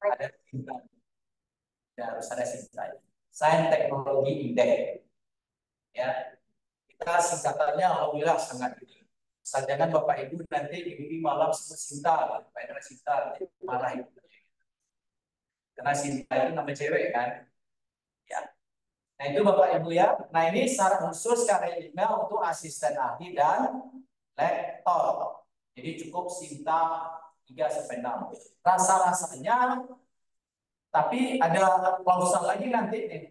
ada Sinta, ya, harus ada Sinta. Sains Teknologi Indeks, ya. Kita singkatannya alhamdulillah sangat ini. Jangan Bapak Ibu nanti di malam sebut Sinta, Pak Indra Sinta, marah itu. Karena Sinta itu nama cewek kan, ya. Nah itu Bapak Ibu ya. Nah ini syarat khusus karirnya untuk asisten ahli dan lektor. Jadi cukup Sinta 3-6. Rasa-rasanya, tapi ada klausul lagi nanti nih.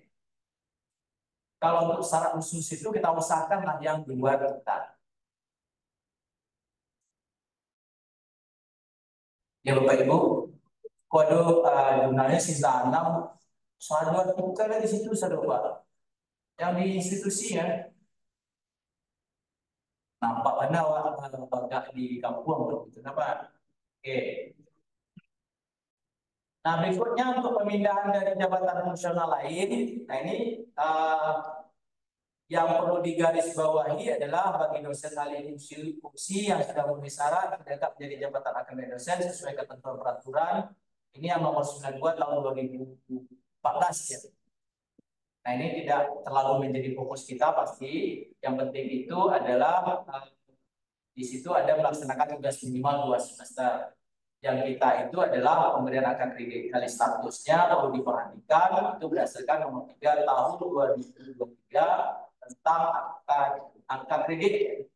Kalau untuk syarat khusus itu kita usahakanlah yang di luar kita. Ya Bapak Ibu, kode jurnalnya Sinta 6, sahabat bukan di situ sahabat. Yang di institusi ya. Nampak mana agak di kampung gitu, kenapa? Oke. Nah, berikutnya untuk pemindahan dari jabatan fungsional lain. Nah, ini yang perlu digarisbawahi adalah bagi dosen ahli fungsi yang sudah memenuhi syarat tetap menjadi jabatan akademik dosen sesuai ketentuan peraturan. Ini yang nomor 92 tahun 2014 ya. Nah, ini tidak terlalu menjadi fokus kita pasti. Yang penting itu adalah di situ ada melaksanakan tugas minimal 2 semester. Yang kita itu adalah pemberian akademik kali statusnya perlu diperhatikan itu berdasarkan nomor 3 tahun 2023 tentang angka kredit.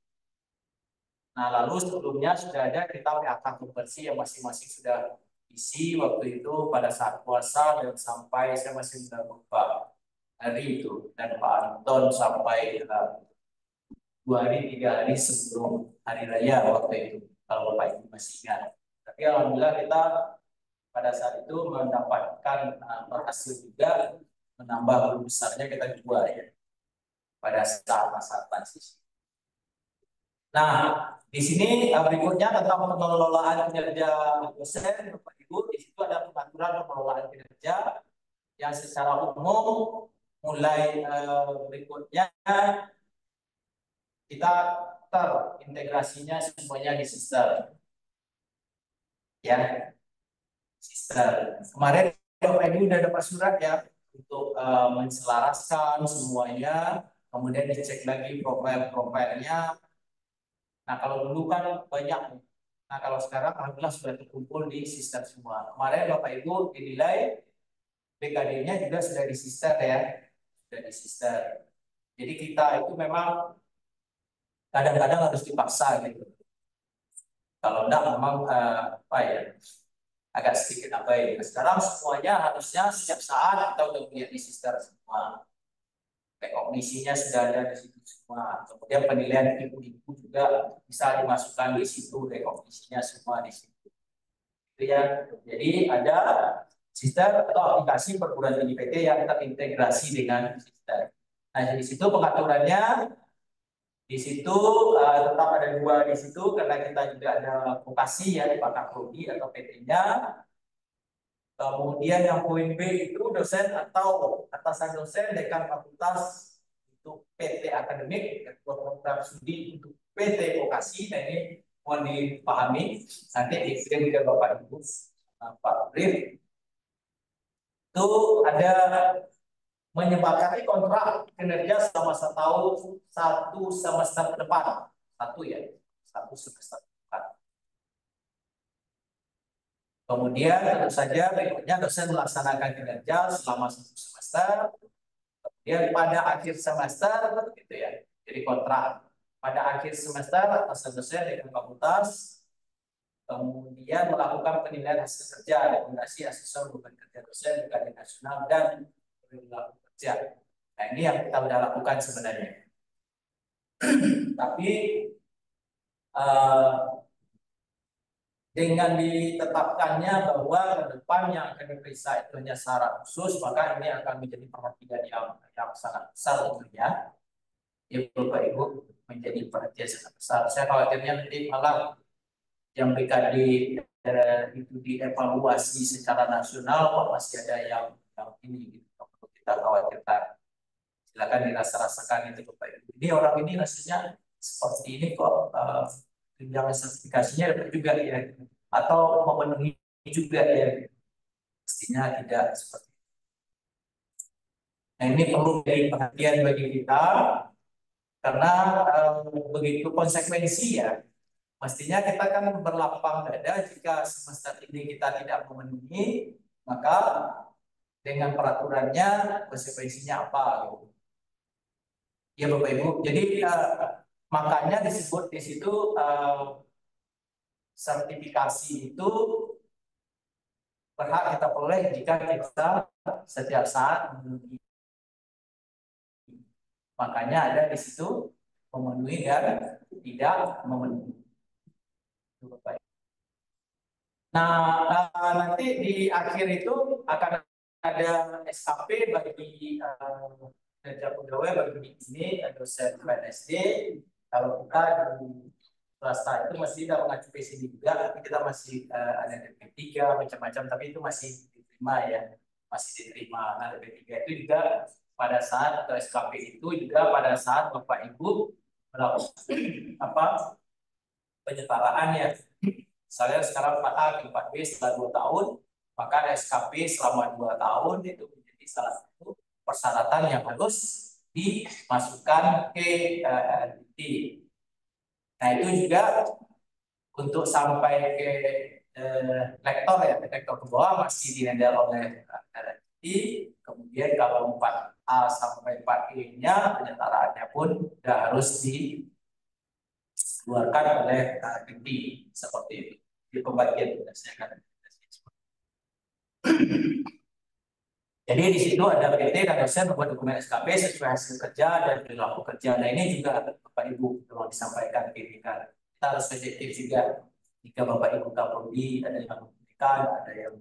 Nah, lalu sebelumnya sudah ada kita PAK konversi yang masing-masing sudah isi waktu itu pada saat puasa dan sampai saya masih sudah lupa hari itu, dan Pak Anton sampai 2 hari 3 hari sebelum hari raya waktu itu kalau Bapak Ibu masih ingat. Tapi alhamdulillah kita pada saat itu mendapatkan berhasil juga menambah guru besarnya kita 2 ya pada saat masa transisi. Nah, di sini berikutnya tentang pengelolaan kinerja dosen, Bapak Ibu. Di situ ada pengaturan pengelolaan kinerja yang secara umum mulai berikutnya kita terintegrasinya semuanya di sistem, ya, sistem. Kemarin Bapak Ibu sudah dapat surat ya untuk menselaraskan semuanya, kemudian dicek lagi profil-profilnya. Nah, kalau dulu kan banyak. Nah, kalau sekarang alhamdulillah sudah terkumpul di sistem semua. Kemarin Bapak Ibu dinilai BKD-nya juga sudah di sistem ya. Sudah di sistem. Jadi kita itu memang kadang-kadang harus dipaksa gitu. Kalau enggak memang apa ya, agak sedikit abai. Nah, sekarang semuanya harusnya setiap saat kita udah punya di sistem semua. Kognisinya sudah ada di situ semua. Kemudian penilaian ibu-ibu juga bisa dimasukkan di situ, rekognisinya semua di situ. Itu ya. Jadi ada sistem atau aplikasi perguruan tinggi PT yang terintegrasi dengan sistem. Nah, di situ pengaturannya di situ tetap ada 2 di situ karena kita juga ada vokasi ya di Pakar Prodi atau PT-nya. Kemudian yang poin B itu dosen atau atasan dosen, dekan fakultas untuk PT akademik, ketua program studi untuk PT vokasi. Nah, ini mohon dipahami, nanti dikirim ke Bapak Ibu Pak Brif. Itu ada menyepakati kontrak kinerja selama 1 semester ke depan. 1 semester ke depan. Kemudian tentu saja berikutnya dosen melaksanakan kinerja selama 1 semester. Kemudian pada akhir semester gitu ya. Jadi kontrak pada akhir semester atas dosen dengan fakultas, kemudian melakukan penilaian hasil kerja, rekomendasi asesor beban kerja dosen BKD nasional dan perilaku kerja. Nah, ini yang kita sudah lakukan sebenarnya. Tapi dengan ditetapkannya bahwa ke depan yang akan diperiksa itu hanya syarat khusus, maka ini akan menjadi perhatian yang sangat besar tentunya. Ya Bapak Ibu, menjadi perhatian sangat besar. Saya khawatirnya nanti malah yang BKD itu dievaluasi secara nasional, kok masih ada yang ini gitu. Kita khawatirkan. Silakan dirasa-rasakan itu Bapak Ibu. Ini orang ini rasanya seperti ini kok, tunjangan sertifikasinya dapat juga ya, atau memenuhi juga ya. Pastinya tidak seperti itu. Nah, ini perlu jadi perhatian bagi kita karena begitu konsekuensi ya. Mestinya kita kan berlapang dada jika semesta ini kita tidak memenuhi, maka dengan peraturannya konsekuensinya apa gitu. Ya Bapak Ibu. Jadi makanya disebut di situ sertifikasi itu berhak kita peroleh jika kita setiap saat memenuhi. Makanya ada di situ memenuhi dan tidak memenuhi. Nah, nanti di akhir itu akan ada SKP bagi kerja pegawai bagi ini dosen PNSD. Kalau kita di swasta itu masih tidak mengacu PCD juga, tapi kita masih ada DP3 macam-macam, tapi itu masih diterima ya, masih diterima. Nah, DP3 itu juga pada saat atau SKP itu juga pada saat Bapak Ibu melakukan apa penyetaraan ya. Misalnya sekarang 4A ke 4B setelah 2 tahun, maka SKP selama 2 tahun itu menjadi salah satu persyaratan yang harus dimasukkan ke LDT. Nah, itu juga untuk sampai ke lektor ya, lektor ke bawah masih dihandle oleh LDT. Kemudian kalau 4A sampai 4E-nya penyetaraannya pun sudah harus dikeluarkan oleh LDT seperti itu. Di pembagian tugasnya kan. Jadi di situ ada PT dan dosen membuat dokumen SKP sesuai hasil kerja dan perilaku kerja. Nah, ini juga Bapak Ibu tolong disampaikan kita harus sensitif juga. Jika Bapak Ibu Kapolri ada yang memberikan, ada yang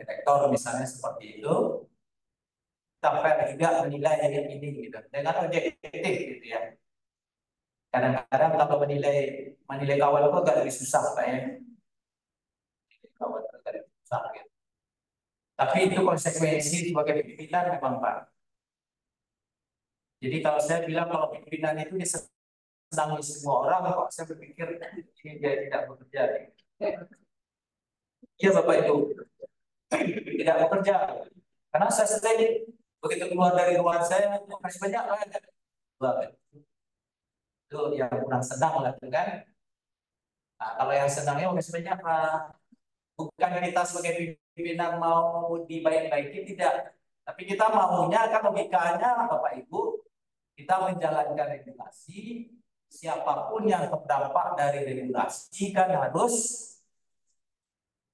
direktur misalnya seperti itu, kita fair juga menilai ini gitu dengan objektif gitu ya. Kadang-kadang kalau menilai kawan itu agak lebih susah Pak ya. Kawan itu agak lebih susah gitu. Tapi itu konsekuensi sebagai pimpinan memang Pak. Jadi kalau saya bilang kalau pimpinan itu disenangi semua orang, kok saya berpikir ini dia tidak bekerja. Iya Bapak itu tidak bekerja. Karena saya sering begitu keluar dari ruangan saya, masih banyak banget. Itu yang kurang senang lah kan. Nah, kalau yang senangnya masih banyak Pak. Bukan kita sebagai pimpinan mau dibaik-baiki tidak. Tapi kita maunya kan logikanya Bapak Ibu kita menjalankan regulasi, siapapun yang terdampak dari regulasi kan harus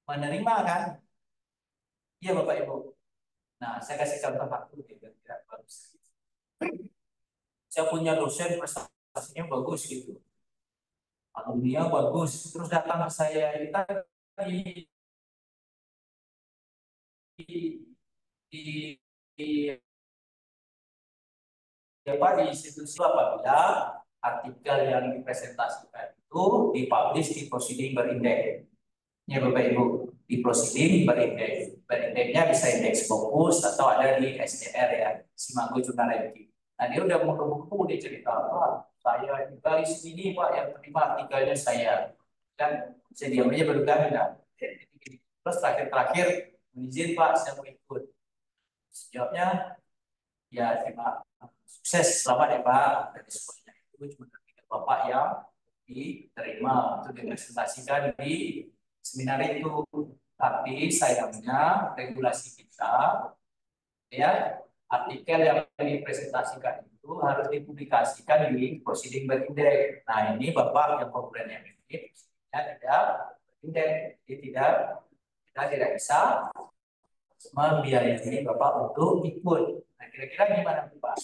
menerima kan? Iya Bapak Ibu. Nah, saya kasih contoh satu gitu, tidak bagus. Saya punya dosen prestasinya bagus gitu, alumni bagus, terus datang ke saya kita di di di, di apa di institusi apabila artikel yang dipresentasikan itu dipublish di proceeding berindeks. Ya Bapak Ibu, di proceeding berindeks. Berindeknya bisa indeks fokus atau ada di SDR ya, Simago Jurnal Ranking. Nah, dia udah buku-buku dia cerita, Pak, saya dari sini Pak yang terima artikelnya saya. Dan saya diam aja baru kan. Terus terakhir izin Pak, saya mau ikut. Jawabnya, ya terima sukses selamat ya Pak. Dari semuanya itu cuma tiga Bapak yang diterima untuk dipresentasikan di seminar itu. Tapi sayangnya regulasi kita ya artikel yang dipresentasikan itu harus dipublikasikan di proceeding berindeks. Nah, ini Bapak yang komplain yang ini tidak berindeks, jadi kita tidak bisa membiayai Bapak untuk ikut. Nah, kira-kira gimana Pak?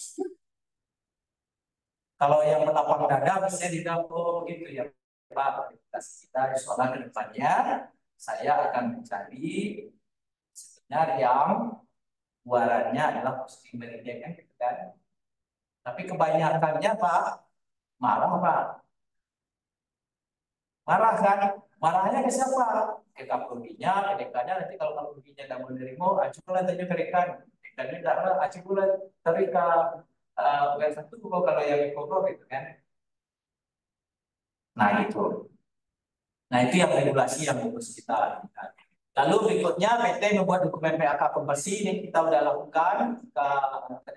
Kalau yang berlapang dada bisa didapur gitu ya Pak. Kita soal ke depannya saya akan mencari seminar yang buarannya adalah posting berindeks kan gitu kan. Tapi kebanyakannya Pak marah Pak. Marah kan? Marahnya ke siapa? Ke kapolrinya, ke dekannya. Nanti kalau kapolrinya tidak menerima, acuhlah tanya ke dekan. Dekannya tidak lah, acuhlah tarik ke bukan satu kalau yang dikobrol gitu kan. Nah itu. Nah itu yang regulasi yang harus kita lihat. Lalu berikutnya PT membuat dokumen PAK konversi. Ini kita udah lakukan ke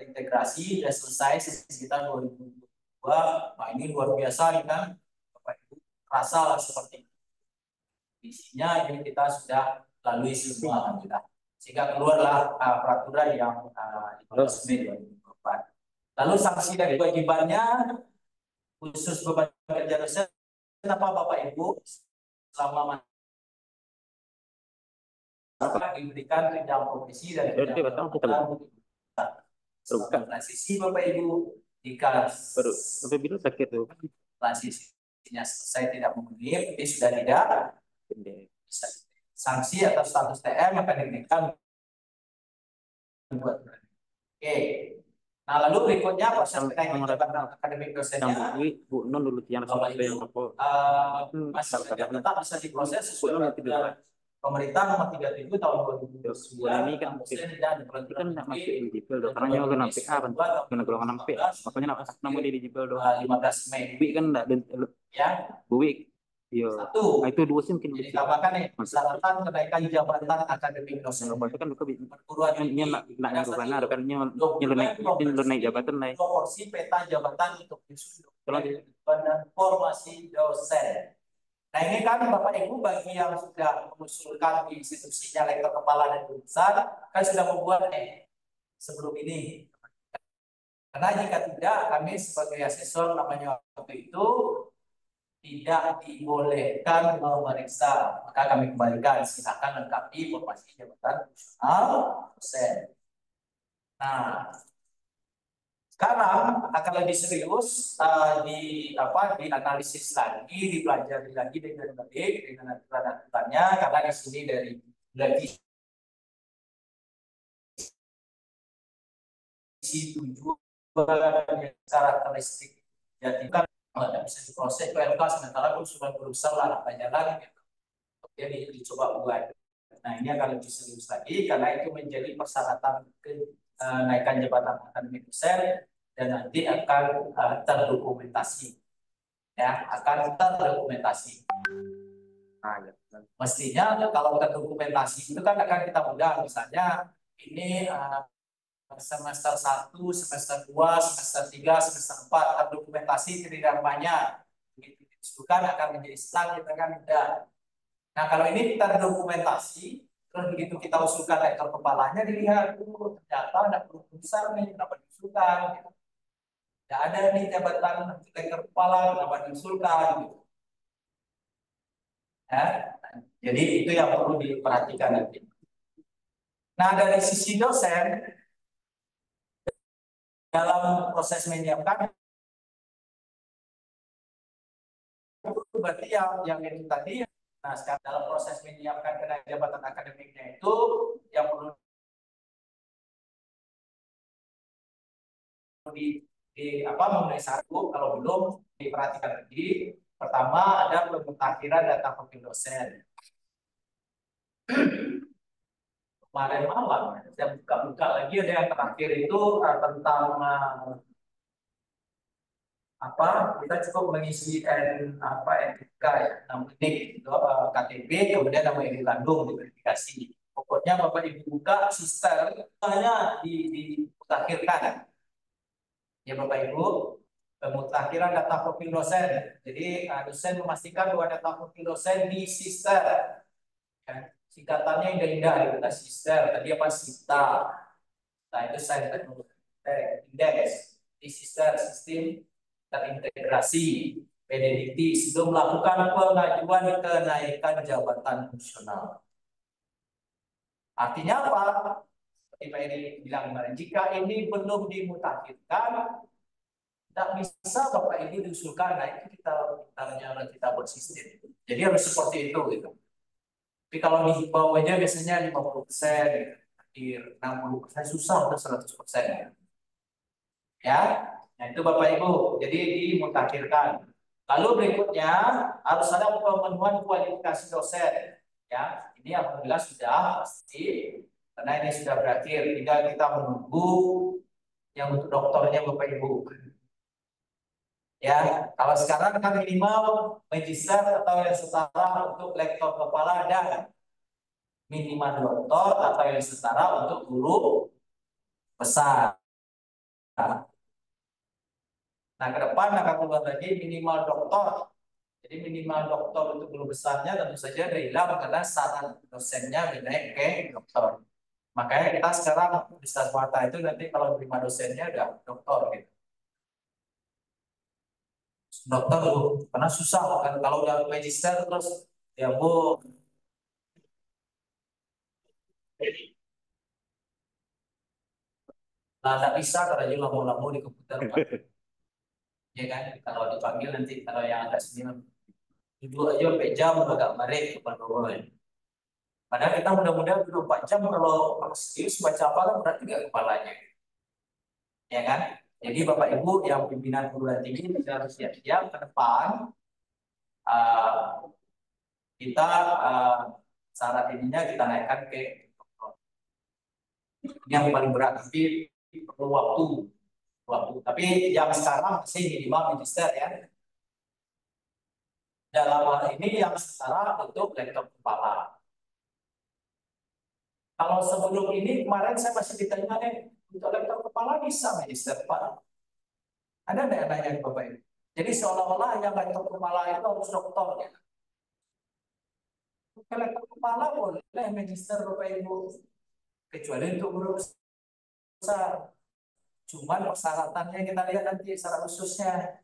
integrasi, sudah selesai sekitar 2022. Nah ini luar biasa nih kan, Bapak Ibu, rasa lah seperti itu. Isinya ini kita sudah lalui semua alhamdulillah. Sehingga keluarlah peraturan yang 15 Mei 2024. Lalu sanksi dan kewajibannya khusus beban kerja dosen apa Bapak Ibu selama diberikan jenjang profesi dan transisi Bapak Ibu jika transisinya selesai tidak memenuhi, ini sudah tidak sanksi atau status TM akan diberikan. Oke. Nah, lalu berikutnya proses kenaikan jabatan akademik dosennya. Bu Non dulu yang masih tetap bisa diproses sesuai dengan pemerintah nomor 37 tahun 2009 ini kan nggak masuk eligible dong, karena nyawa kena PA kan, kena golongan PA, makanya namanya eligible dong. 15 Mei. Bu kan nggak ya. Bu iya. Satu. Nah, itu dua sih mungkin. Jadi tambahkan nih persyaratan kenaikan jabatan akademik dosen. Itu kan perguruan tinggi nak benar kan naik jabatan naik. Proporsi peta jabatan untuk dan formasi dosen. Nah ini kan Bapak Ibu bagi yang sudah mengusulkan di institusinya lektor kepala dan guru besar kan sudah membuat sebelum ini. Karena jika tidak kami sebagai asesor namanya waktu itu tidak dibolehkan memeriksa, maka kami kembalikan silakan lengkapi informasi jabatan fungsional dosen. Nah, sekarang akan lebih serius dianalisis lagi, dipelajari lagi dengan baik dengan aturan-aturannya, karena di sini dari tujuan karakteristik jadikan tidak bisa diproses PLK sementara sudah berusaha lah jalan gitu. Jadi dicoba buat. Nah ini akan lebih serius lagi karena itu menjadi persyaratan kenaikan jabatan akademik dosen dan nanti akan terdokumentasi, ya akan terdokumentasi. Nah, mestinya kalau terdokumentasi itu kan akan kita mudah, misalnya ini semester 1, semester 2, semester 3, semester 4 terdokumentasi diterimanya. Begitu diusulkan akan menjadi selang kita kan tidak. Nah, kalau ini terdokumentasi, terus begitu kita usulkan rektor kepalanya dilihat ternyata ada perlu besar nih kenapa diusulkan gitu. Tidak ada nih jabatan rektor kepala kenapa diusulkan gitu. Ya. Jadi itu yang perlu diperhatikan nanti. Nah, dari sisi dosen dalam proses menyiapkan itu berarti yang itu tadi. Nah, sekarang dalam proses menyiapkan kenaikan jabatan akademiknya itu yang perlu memenuhi syarat kalau belum diperhatikan lagi. Pertama ada pemutakhiran data profil dosen. Kemarin malam saya buka-buka lagi ada yang terakhir itu tentang kita cukup mengisi NK ya 6 menit KTP kemudian nama ibu kandung diverifikasi. Pokoknya Bapak Ibu buka sistem hanya dimutakhirkan ya Bapak Ibu, pemutakhiran data profil dosen. Jadi dosen memastikan bahwa data profil dosen di sistem ya. Singkatannya indah-indah kita sister, tadi apa sita. Nah itu saya indeks di sistem terintegrasi PDDT sebelum melakukan pengajuan kenaikan jabatan fungsional. Artinya apa? Seperti Pak Edi bilang kemarin, jika ini belum dimutakhirkan, tidak bisa Bapak Edi diusulkan. Nah itu kita buat sistem. Jadi harus seperti itu gitu. Tapi kalau di bawahnya biasanya 50%, akhir 60% susah untuk 100%. Ya, nah itu Bapak Ibu. Jadi dimutakhirkan. Lalu berikutnya harus ada pemenuhan kualifikasi dosen. Ya, ini alhamdulillah sudah pasti karena ini sudah berakhir. Tinggal kita menunggu yang untuk doktornya Bapak Ibu. Ya, kalau sekarang kan minimal magister atau yang setara untuk lektor kepala dan minimal doktor atau yang setara untuk guru besar. Nah, ke depan akan keluar lagi minimal doktor. Jadi minimal doktor untuk guru besarnya tentu saja hilang karena syarat dosennya dinaik ke doktor. Makanya kita sekarang di swasta itu nanti kalau terima dosennya udah doktor gitu. Dokter Bu, karena susah kan kalau udah magister terus ya Bu. Nah, tidak bisa karena lama-lama di komputer Pak. Ya kan, kalau dipanggil nanti kalau yang agak senior duduk aja sampai jam agak marah depan orang. Padahal kita mudah-mudahan duduk 4 jam kalau serius baca apa kan berarti nggak kepalanya. Ya kan? Jadi Bapak Ibu yang pimpinan perguruan tinggi kita harus siap-siap ke depan uh, kita syarat ininya kita naikkan ke doktor. Ini yang paling berat tapi perlu waktu. Tapi yang sekarang masih minimal magister ya. Dalam hal ini yang setara untuk lektor kepala. Kalau sebelum ini kemarin saya masih ditanya untuk lektor kepala bisa magister Pak. Ada nggak nanya Bapak Ibu? Jadi seolah-olah yang lektor kepala itu harus doktor ya. Lektor kepala boleh magister Bapak Ibu, kecuali untuk guru besar. Cuman persyaratannya kita lihat nanti secara khususnya.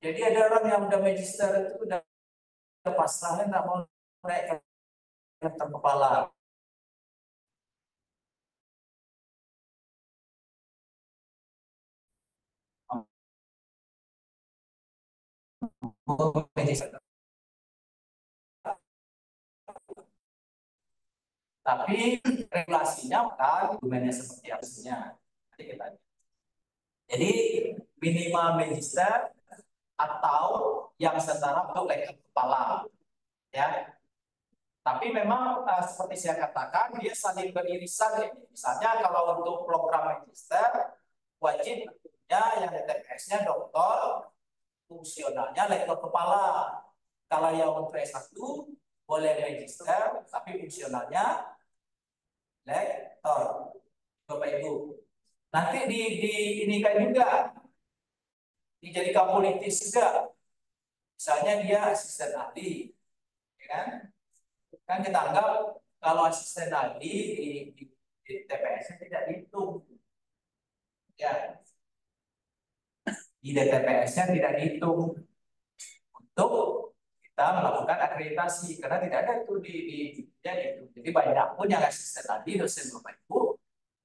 Jadi ada orang yang udah magister itu udah pasrahnya nggak mau naik lektor kepala. Tapi regulasinya kan dokumennya seperti apa. Nanti kita. Jadi minimal magister atau yang setara untuk lektor kepala, ya. Tapi memang seperti saya katakan dia saling beririsan. Misalnya kalau untuk program magister wajib ya yang TPS-nya doktor, fungsionalnya lektor kepala. Kalau yang untuk S1 boleh magister tapi fungsionalnya lektor. Bapak Ibu. Nanti ini kan juga dijadikan politis juga. Misalnya dia asisten ahli, ya kan? Kan kita anggap kalau asisten ahli di TPS tidak dihitung, ya. Di TPS-nya tidak dihitung untuk kita melakukan akreditasi karena tidak ada itu jadi banyak pun yang asisten ahli dosen Bapak Ibu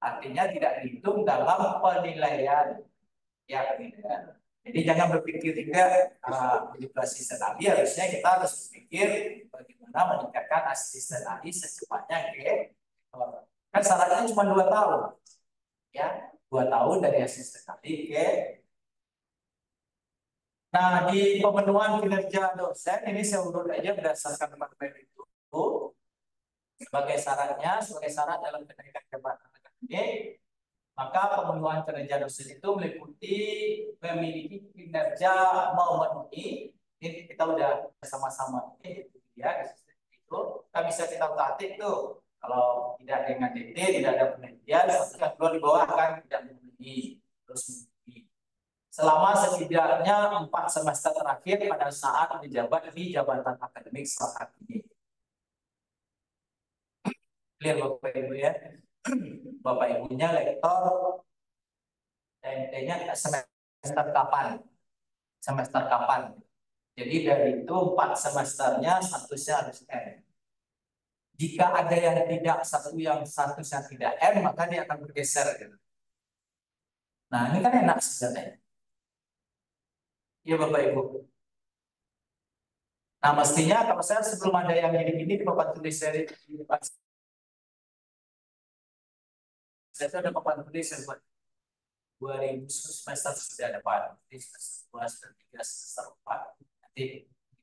artinya tidak dihitung dalam penilaian, ya. Jadi jangan berpikir juga menjadi asisten ahli, harusnya kita harus berpikir bagaimana meningkatkan asisten ahli secepatnya ke kan syaratnya cuma 2 tahun, ya 2 tahun dari asisten ahli ke. Nah di pemenuhan kinerja dosen ini saya urut aja berdasarkan departemen itu sebagai syarat dalam kenaikan jabatan akademik. Maka pemenuhan kinerja dosen itu meliputi memiliki kinerja memenuhi, ini kita udah sama-sama ini ya itu kan bisa kita tatik tuh kalau tidak dengan DT tidak ada penelitian yang keluar di bawah kan tidak memenuhi terus memenuhi selama setidaknya 4 semester terakhir pada saat menjabat di jabatan akademik saat ini. Clear Bapak Ibu ya. Bapak Ibunya lektor TNT-nya semester kapan? Semester kapan? Jadi dari itu 4 semesternya statusnya harus M. Jika ada yang tidak statusnya tidak M, maka dia akan bergeser. Gitu. Nah ini kan enak sebenarnya. Iya Bapak Ibu. Nah mestinya kalau saya sebelum ada yang gini-gini di papan tulis dari saya ada papan tulis yang buat 2000 semester sudah depan, nanti semester 2, semester 3, semester 4, nanti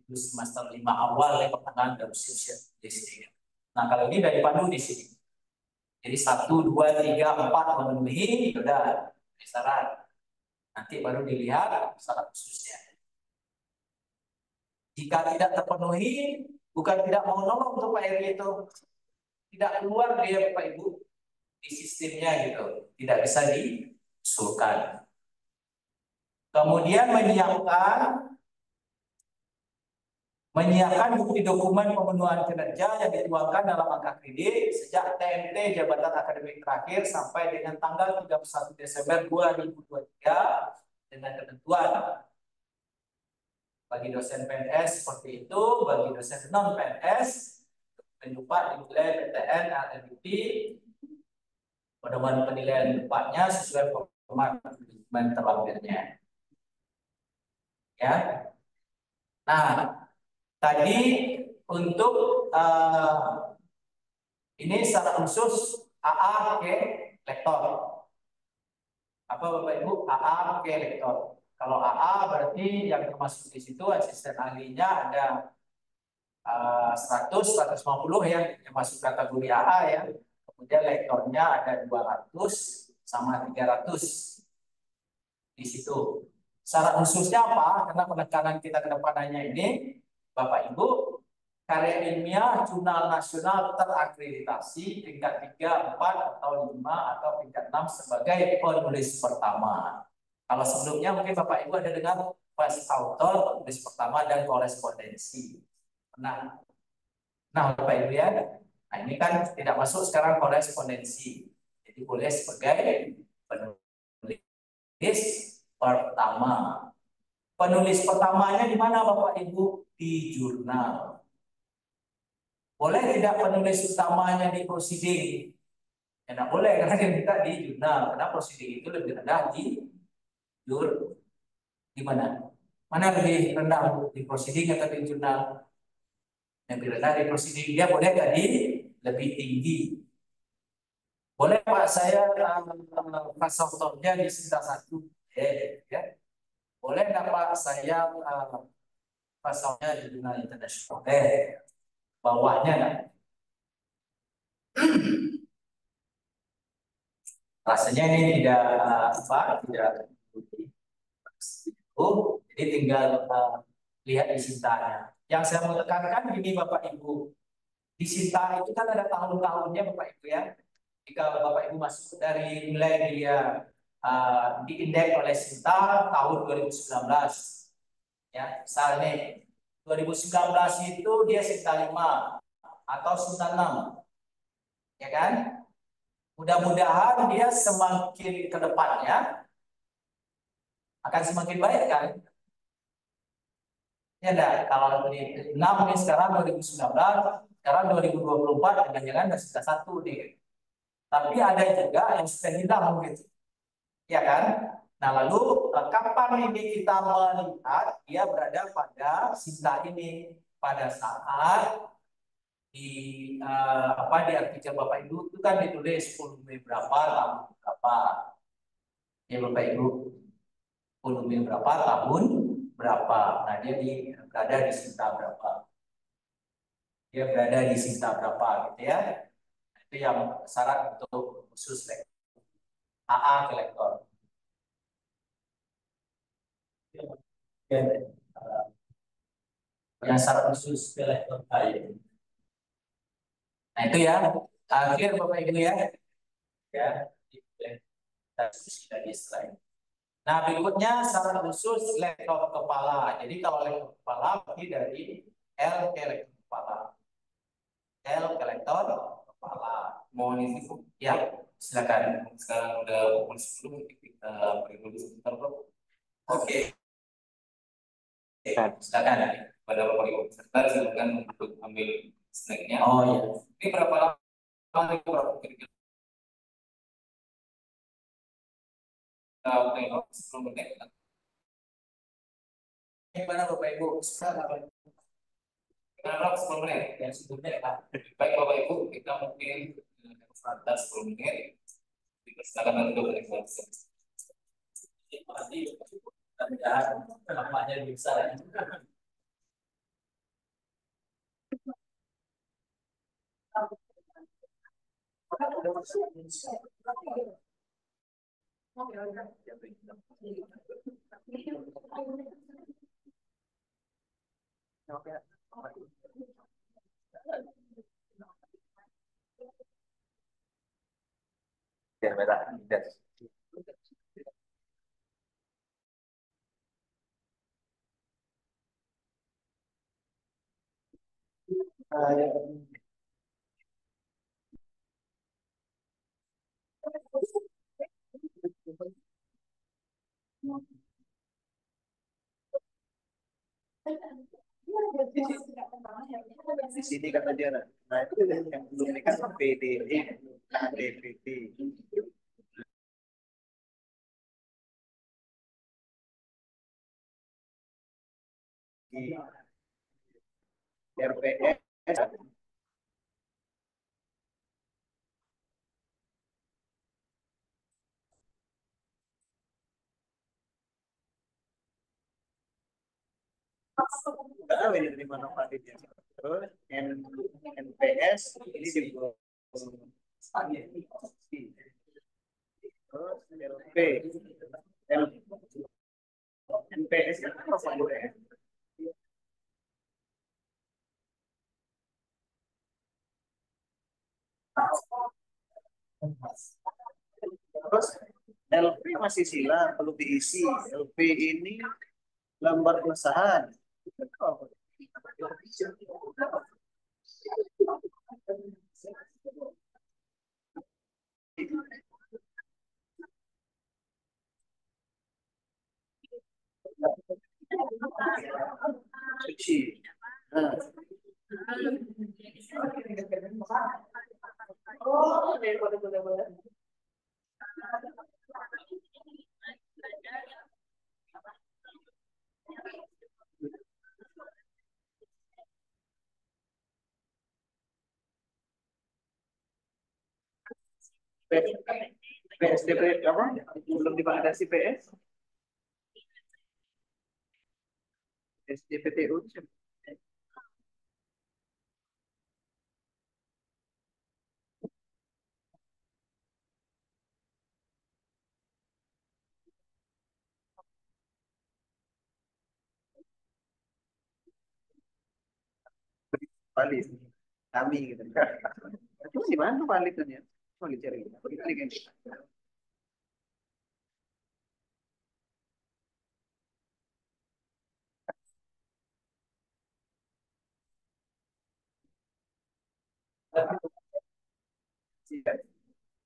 itu semester 5 awal ya pertengahan dan usia di sini. Nah kalau ini dari pandu di sini. Jadi 1, 2, 3, 4 memenuhi, sudah syarat. Nanti baru dilihat syarat khususnya. Jika tidak terpenuhi, bukan tidak mau nolong untuk Pak Eri itu. tidak keluar dia Bapak Ibu di sistemnya gitu, tidak bisa diusulkan. Kemudian menyiapkan bukti dokumen pemenuhan kinerja yang dituangkan dalam angka kredit sejak TMT jabatan akademik terakhir sampai dengan tanggal 31 Desember 2023 dengan ketentuan bagi dosen PNS seperti itu, bagi dosen non PNS menyerupai nilai PTN RMIT pedoman penilaian upahnya sesuai format terlampirnya. Ya. Nah, tadi untuk ini secara khusus AA ke lektor. Apa Bapak Ibu? AA ke lektor. Kalau AA berarti yang termasuk di situ asisten ahlinya ada 100-150 yang masuk kategori AA ya. Kemudian lektornya ada 200 sama 300 di situ. Secara khususnya apa? Karena penekanan kita ke depannya ini, Bapak Ibu, karya ilmiah jurnal nasional terakreditasi tingkat 3, 4, atau 5, atau tingkat 6 sebagai penulis pertama. Kalau sebelumnya mungkin Bapak Ibu ada dengar first author, penulis pertama, dan korespondensi. Nah, Bapak Ibu ya, nah ini kan tidak masuk sekarang korespondensi. Jadi boleh sebagai penulis pertama. Penulis pertamanya di mana Bapak Ibu? Di jurnal. Boleh tidak penulis utamanya di prosiding? Ya, tidak boleh karena dia minta di jurnal. Karena prosiding itu lebih rendah di mana? Mana lebih rendah di prosiding atau di jurnal? Lebih rendah di prosiding. Dia boleh jadi lebih tinggi. Boleh Pak saya faktornya di Sinta 1. Ya. Boleh nggak Pak saya pasalnya di jurnal internasional? Bawahnya nah. Rasanya ini tidak tidak jadi tinggal lihat di sintanya. Yang saya mau tekankan gini Bapak Ibu, di sinta itu kan ada tahun-tahunnya Bapak Ibu ya. Jika Bapak Ibu masuk dari nilai dia diindeks oleh Sinta tahun 2019 ya, misalnya 2019 itu dia Sinta 5 atau Sinta 6 ya kan. Mudah-mudahan dia semakin ke depannya akan semakin baik kan. Ya enggak, kalau di 6 ini sekarang 2019, sekarang 2024 jangan-jangan sudah Sinta 1 nih. Tapi ada juga yang sudah hilang gitu. Ya kan? Nah, lalu kapan ini kita melihat dia berada pada Sinta ini pada saat di di artikel Bapak Ibu itu kan ditulis volume berapa, tahun berapa. Ya Bapak Ibu, volume berapa, tahun berapa. Nah, dia berada di Sinta berapa. Dia berada di Sinta berapa gitu ya. Itu yang syarat untuk khusus lektor. AA ke lektor. Yang syarat khusus ke lektor. Nah itu ya, akhir Bapak Ibu ya. Ya, kita diskusi lagi setelah ini. Nah berikutnya syarat khusus lektor kepala. Jadi kalau lektor kepala berarti dari L ke lektor kepala. L ke lektor kepala. Mohon izin, Ya, silakan. sekarang udah pukul 10, kita beri dulu sebentar, Bro. Oke. Silakan. Pada Bapak Ibu peserta silakan untuk ambil snacknya. Oh iya. Ini berapa lama nih, Bro? Kira-kira 10 menit. Gimana Bapak Ibu? Berapa 10 menit? Yang sebelumnya ya Pak. Baik Bapak Ibu, kita mungkin atas 10 menit. Silakan untuk ekspresi. Mudah-mudahan nampaknya bisa ya. Ya, merah. Ya. Di sini kata dia, nah itu yang belum ini kan PDE, KDPT. Di RPS nggak tahu ini dari mana Pak Aditya. Terus NPS ini di terus NPS kan apa Pak Aditya? Terus LP masih silang, perlu diisi. LP ini lembar pengesahan. Suci. Nah. PSDP apa? Belum divalidasi PS? SDPTU. Valid. Kami gitu. Itu di mana validnya? Oh, dicari. Klik ini.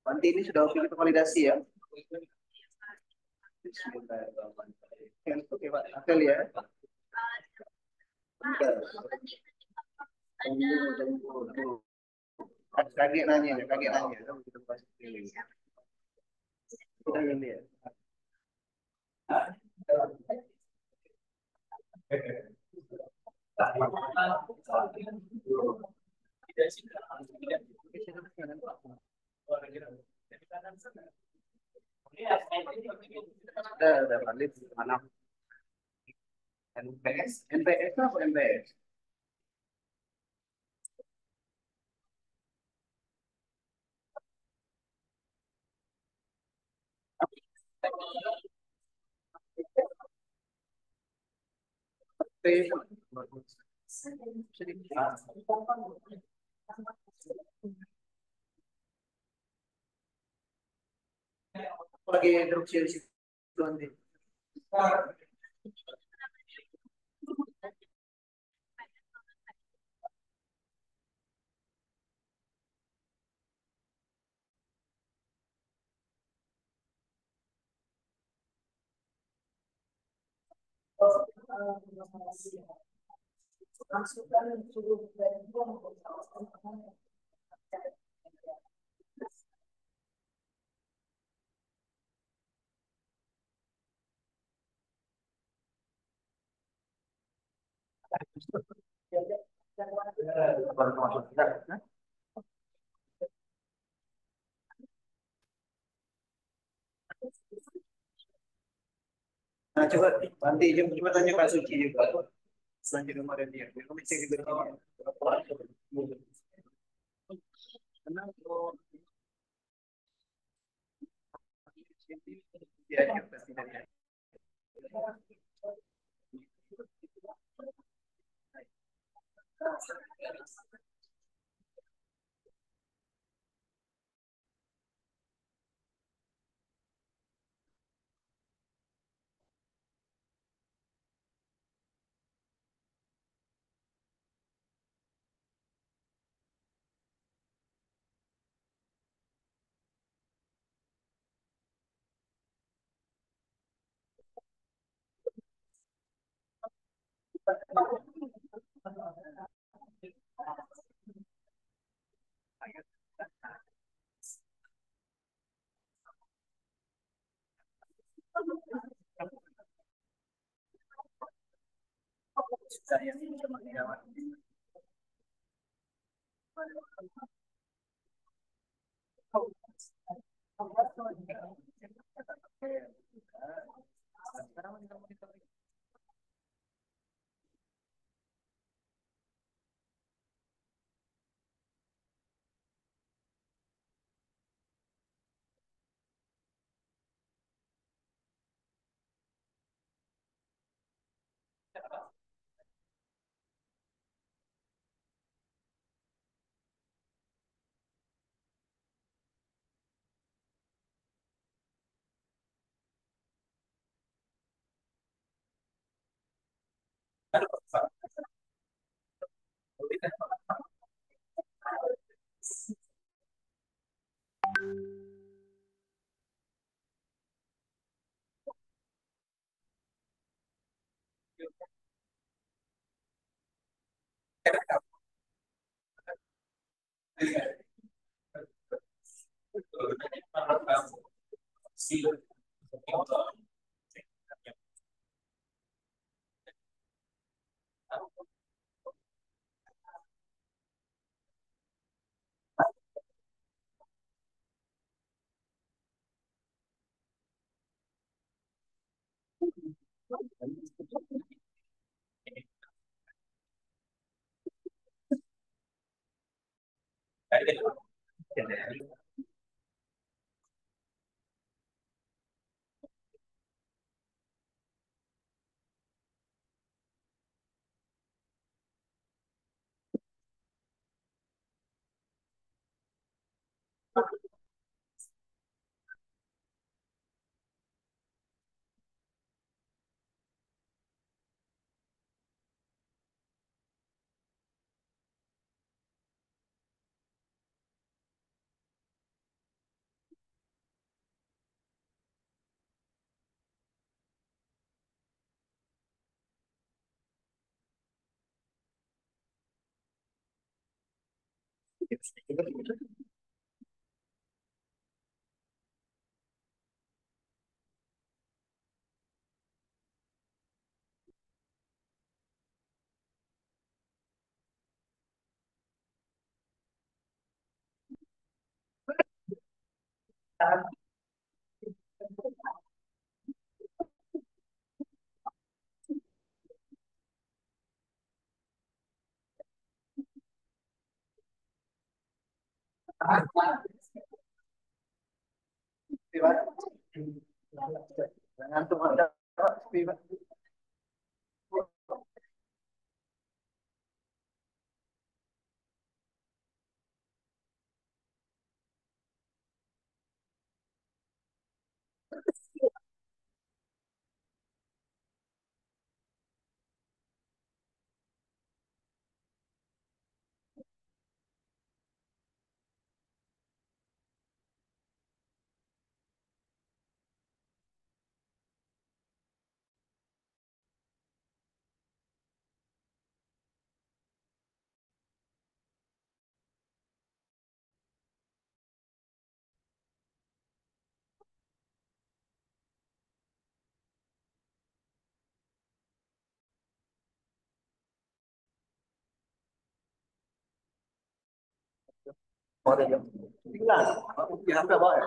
Nanti ini sudah pilih validasi ya. Oke Pak, Apel ya. Kaget nanya, kaget nanya. Udah ini ya. Udah valid mana? NPS, NPS apa NPS? Lagi interupsi di situ nanti. Baru masuk kita. Nah, coba nanti coba tanya Kak Suci juga. Selanjutnya kemarin dia. Kami cek juga ini. Kenapa? Ya, pasti dari. Ngantuk ada sepi, Pak. Oh, ada jam. Tinggal. Di HP apa ya?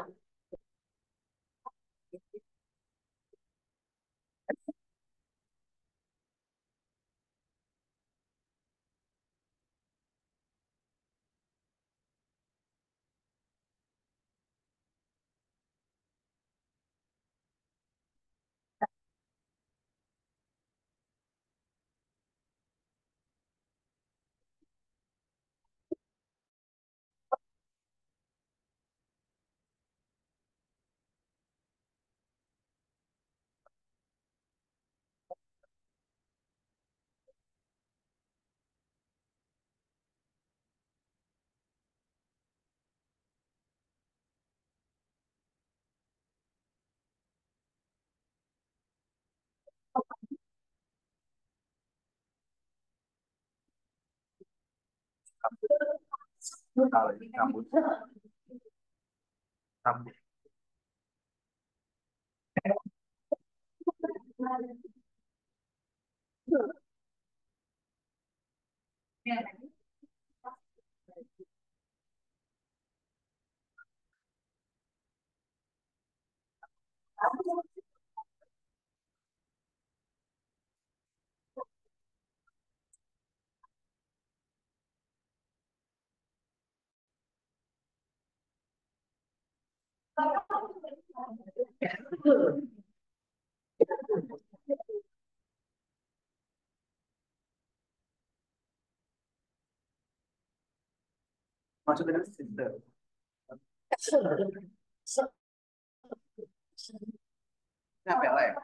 Kalau ini kampus, kampus. Maksud dengan sister. Ini apa ya?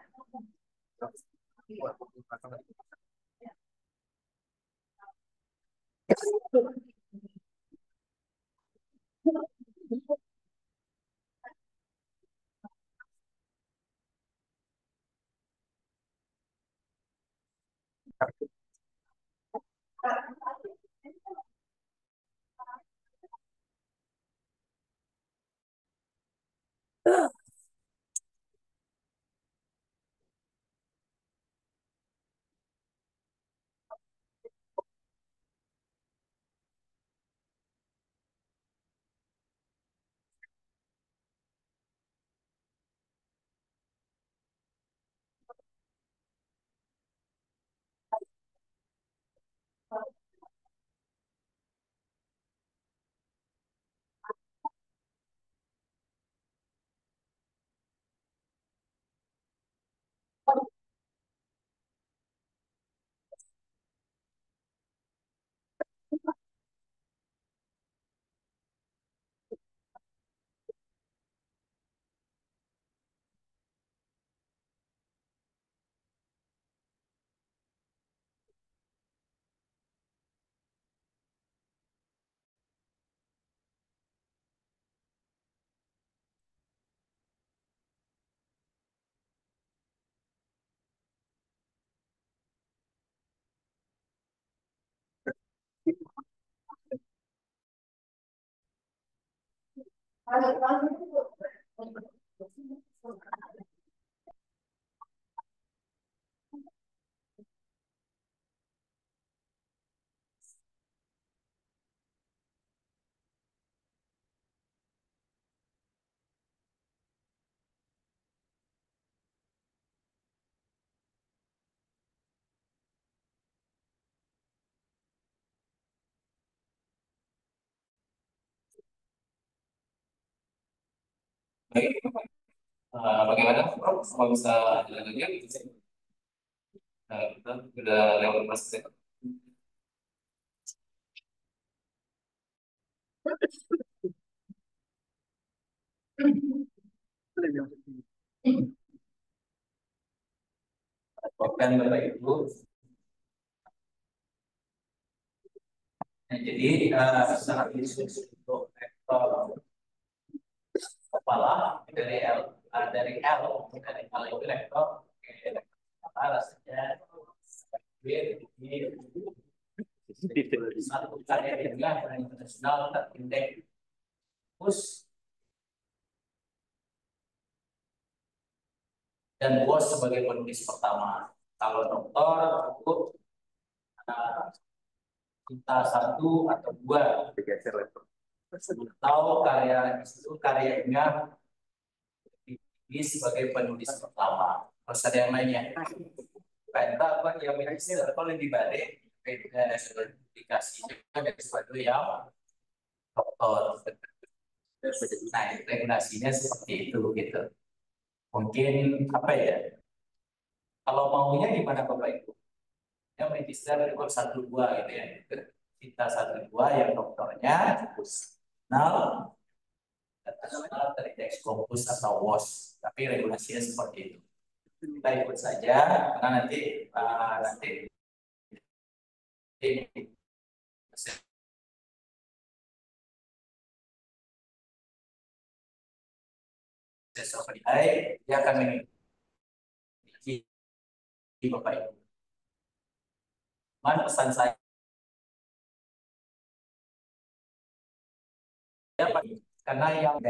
Baik, bagaimana Prof? Kalau bisa dilanjutkan, kita sudah lewat mas. Bukan Bapak Ibu. Nah, jadi secara instruksi untuk rektor kepala dari L itu rektor kepala saja di satu karya ilmiah internasional terindeks terus dan bos sebagai penulis pertama. Kalau doktor itu kita satu atau dua atau karyanya ini sebagai penulis pertama. Terus ada yang lainnya. Penta apa yang ini kalau lebih balik dikasih dari suatu yang doktor. Nah, regulasinya seperti itu gitu. Mungkin apa ya? Kalau maunya gimana Bapak Ibu? Yang register rekor 1-2 gitu ya. Kita 1-2 yang dokternya nasional terindeks Scopus atau WOS. Tapi regulasinya seperti itu. Kita ikut saja karena nanti dia akan memiliki Bapak Ibu. Cuman pesan saya karena yang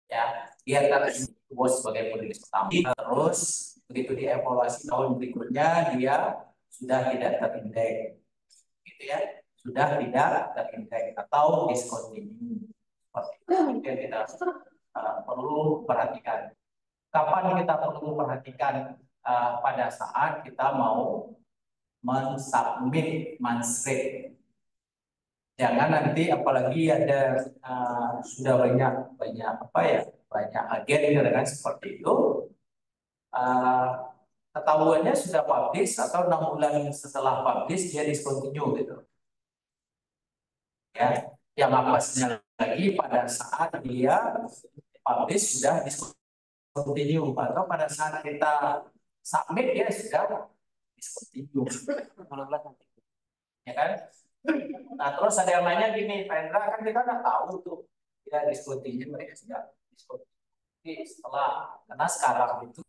ya dia akan bos sebagai penulis pertama, terus begitu dievaluasi tahun berikutnya dia sudah tidak terindeks, gitu ya, sudah tidak terindeks atau discontinue. Seperti itu yang kita perlu perhatikan. Kapan kita perlu perhatikan? Pada saat kita mau mensubmit mansrate. Jangan nanti apalagi ada sudah banyak apa ya, banyak agen dengan seperti itu, ketahuannya sudah publish atau 6 bulan setelah publish dia discontinue gitu ya. Yang apesnya lagi pada saat dia publish sudah discontinue, atau pada saat kita submit dia sudah discontinue, ya kan? Nah, terus ada yang nanya gini, Pak Hendra, kan kita nggak tahu tuh ya discontinue, mereka sudah discontinue setelah, karena sekarang itu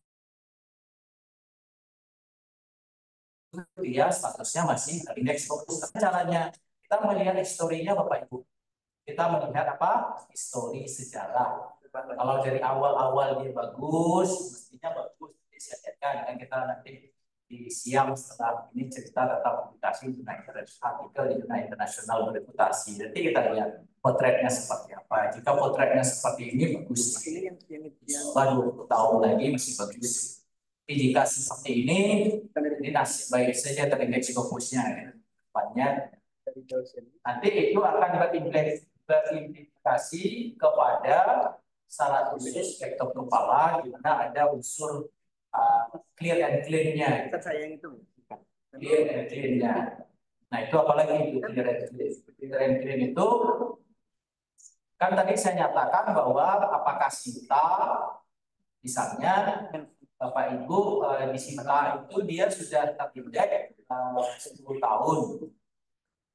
dia statusnya masih indeks fokus. Caranya kita melihat historinya Bapak Ibu, kita melihat apa, histori sejarah. Kalau dari awal-awal dia bagus, mestinya bagus, disiapkan. Dan kita nanti di siang setelah ini cerita tentang publikasi artikel di jurnal internasional bereputasi. Nanti kita lihat potretnya seperti apa. Jika potretnya seperti ini bagus, baru 20 tahun lagi masih bagus. Tapi jika seperti ini nasib baik saja terindeks fokusnya ya. Depannya nanti itu akan berimplikasi kepada syarat khusus vektor kepala, di mana ada unsur clear and clean-nya. Clear and clean-nya. Nah, itu apalagi itu clear and clean. Clear and clean itu kan tadi saya nyatakan bahwa apakah Sinta misalnya Bapak Ibu di Sinta itu dia sudah terindeks 10 tahun.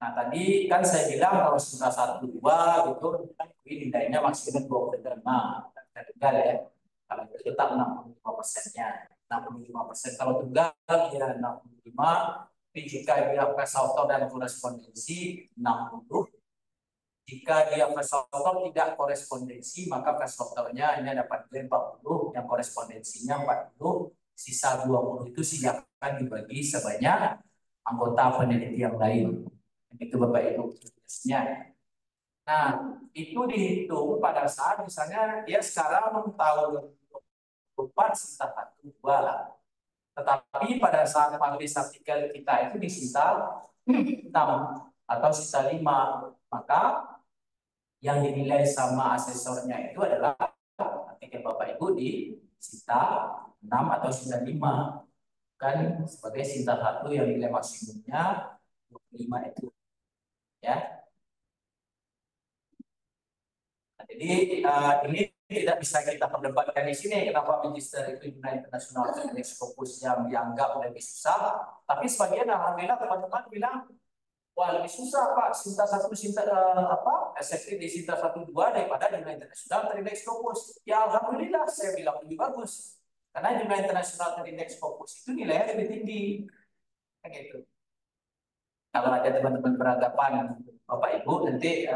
Nah, tadi kan saya bilang kalau Sinta 1, 2 gitu nilainya maksimum 25. Tunggal ya. Kalau itu tetap 65%-nya. 65%. Kalau tunggal ya 65. Tapi jika dia first author dan korespondensi 60. Jika dia first author tidak korespondensi, maka first author-nya ini dapat nilai 40, yang korespondensinya 40, sisa 20 itu silakan dibagi sebanyak anggota peneliti yang lain. Itu Bapak Ibu tugasnya. Nah, itu dihitung pada saat misalnya dia sekarang tahun 24 Sinta 1, 2. Tetapi pada saat publish artikel kita itu di Sinta 6 atau Sinta 5, maka yang dinilai sama asesornya itu adalah artikel Bapak Ibu di Sinta 6 atau Sinta 5. Kan sebagai Sinta 1 yang nilai maksimumnya 25 itu. Ya. Nah, jadi ini tidak bisa kita perdebatkan di sini kenapa magister itu jurnal internasional indeks fokus yang dianggap lebih susah. Tapi sebagian alhamdulillah teman-teman bilang, wah lebih susah Pak Sinta 1 Sinta SFT di Sinta 1, 2 daripada jurnal internasional terindeks fokus. Ya alhamdulillah saya bilang lebih bagus. Karena jurnal internasional terindeks fokus itu nilainya lebih tinggi. Kayak gitu. Kalau ada teman-teman beranggapan Bapak Ibu nanti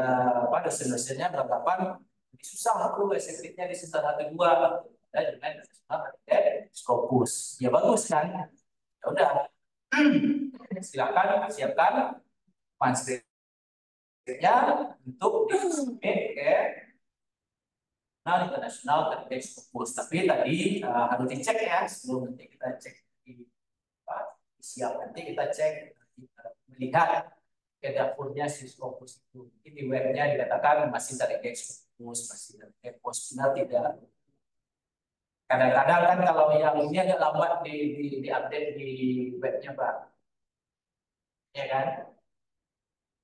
dosen-dosennya beranggapan lebih susah aku SFT-nya di Sinta 1, 2 ada jurnal internasional terindeks fokus. Ya bagus kan? Ya udah. Silakan siapkan mansrate-nya untuk disubmit ke jurnal internasional terindeks fokus. Tapi tadi harus dicek ya sebelum nanti kita cek di siap, nanti kita cek melihat ke dapurnya si fokus itu. Mungkin di webnya dikatakan masih terindeks fokus, masih terindeks fokus, benar tidak? Kadang-kadang kan kalau yang ini agak lambat di update di webnya Pak, ya kan?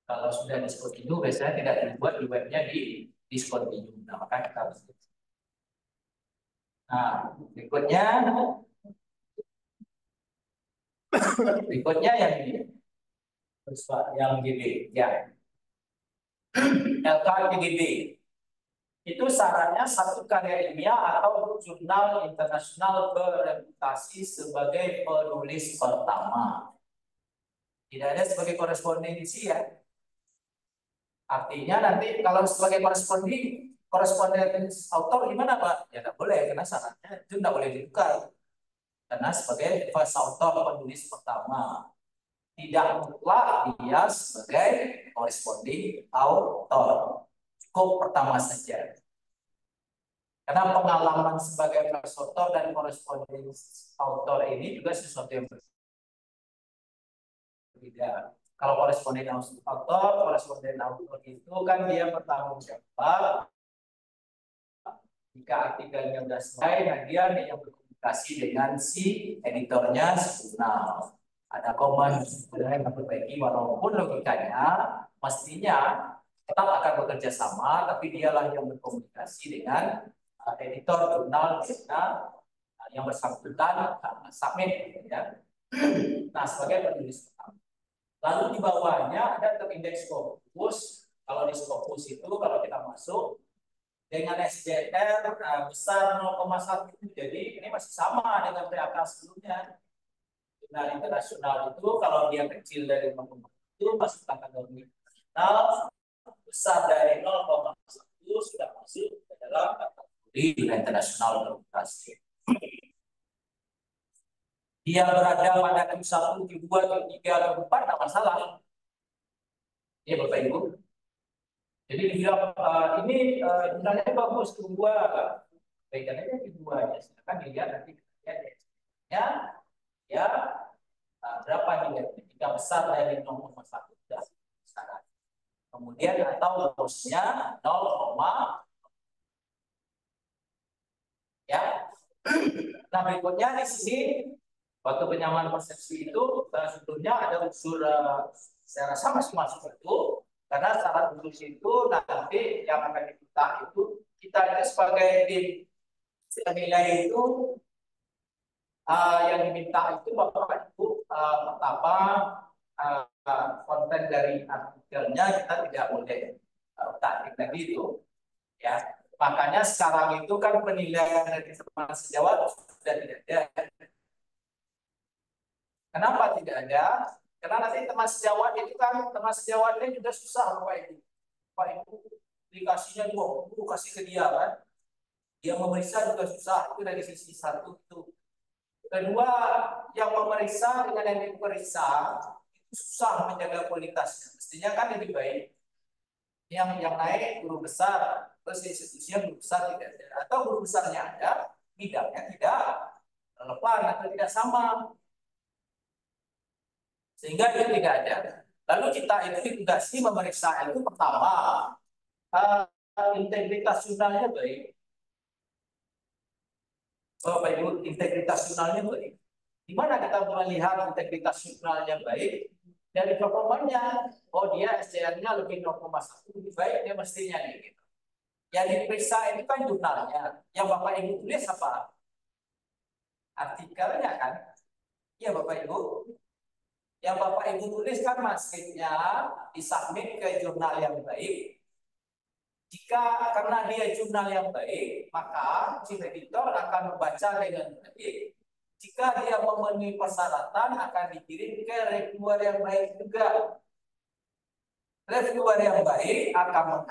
Kalau sudah discontinue biasanya tidak dibuat di webnya di discontinue. Nah, maka kita harus. Nah, berikutnya yang ini. Terus Pak, yang gede ya. LKPGB. Itu syaratnya satu karya ilmiah atau jurnal internasional bereputasi sebagai penulis pertama. Tidak ada sebagai korespondensi ya. Artinya nanti kalau sebagai koresponden autor gimana Pak? Ya tidak boleh karena syaratnya itu tidak boleh ditukar. Karena sebagai first author penulis pertama. Tidak mutlak dia sebagai corresponding author. Cukup pertama saja. Karena pengalaman sebagai first author dan corresponding author ini juga sesuatu yang berbeda. Kalau corresponding author itu kan dia bertanggung jawab. Jika artikelnya sudah selesai, nah dia yang berkomunikasi dengan si editornya jurnal. Ada komen sebenarnya yang memperbaiki, walaupun logikanya mestinya tetap akan bekerja sama, tapi dialah yang berkomunikasi dengan editor jurnal yang bersangkutan submit ya. Nah, sebagai penulis pertama. Lalu di bawahnya ada terindeks Scopus. Kalau di Scopus itu kalau kita masuk dengan SDR besar 0,1, jadi ini masih sama dengan PAK sebelumnya. Jurnal internasional itu kalau dia kecil dari 0,1 masuk kategori internasional, besar dari 0,1 sudah masuk ke dalam kategori jurnal internasional berprestasi. Dia berada pada Q1, Q2, Q3, Q4 tidak masalah. Ya Bapak Ibu. Jadi dibilang ini jurnalnya bagus Q2, baiknya Q2 ya. Silakan dilihat nanti ya berapa nilai jika besar dari 0,1 sudah besar. Kemudian atau losnya 0, ya. Nah berikutnya di sini waktu penyamaan persepsi itu sebetulnya ada unsur saya rasa masih masuk itu karena syarat unsur itu nanti yang akan diminta itu kita sebagai tim nilai itu yang diminta itu Bapak Ibu pertama konten dari artikelnya kita tidak boleh tarik tadi itu ya. Makanya sekarang itu kan penilaian dari teman sejawat sudah tidak ada. Kenapa tidak ada? Karena nanti teman sejawat itu kan teman sejawatnya juga susah Bapak Ibu. Bapak Ibu dikasihnya 20 kasih ke dia kan. Dia memeriksa juga susah, itu dari sisi satu itu. Kedua, yang memeriksa dengan yang diperiksa itu susah menjaga kualitasnya. Mestinya kan lebih baik yang naik guru besar, terus institusinya guru besar tidak ada, atau guru besarnya ada, bidangnya tidak relevan atau tidak sama, sehingga itu tidak ada. Lalu kita itu ditugasi memeriksa itu pertama integritas jurnalnya baik. Bapak Ibu, integritas jurnalnya baik. Di mana kita melihat integritas jurnalnya baik? Dari performanya, oh dia SDR-nya lebih 0,1 lebih baik, dia mestinya gitu. Yang diperiksa itu kan jurnalnya. Yang Bapak Ibu tulis apa? Artikelnya kan? Iya Bapak Ibu. Yang Bapak Ibu tulis kan manuskripnya disubmit ke jurnal yang baik. Jika karena dia jurnal yang baik, maka si editor akan membaca dengan baik. Jika dia memenuhi persyaratan, akan dikirim ke reviewer yang baik juga. Reviewer yang baik akan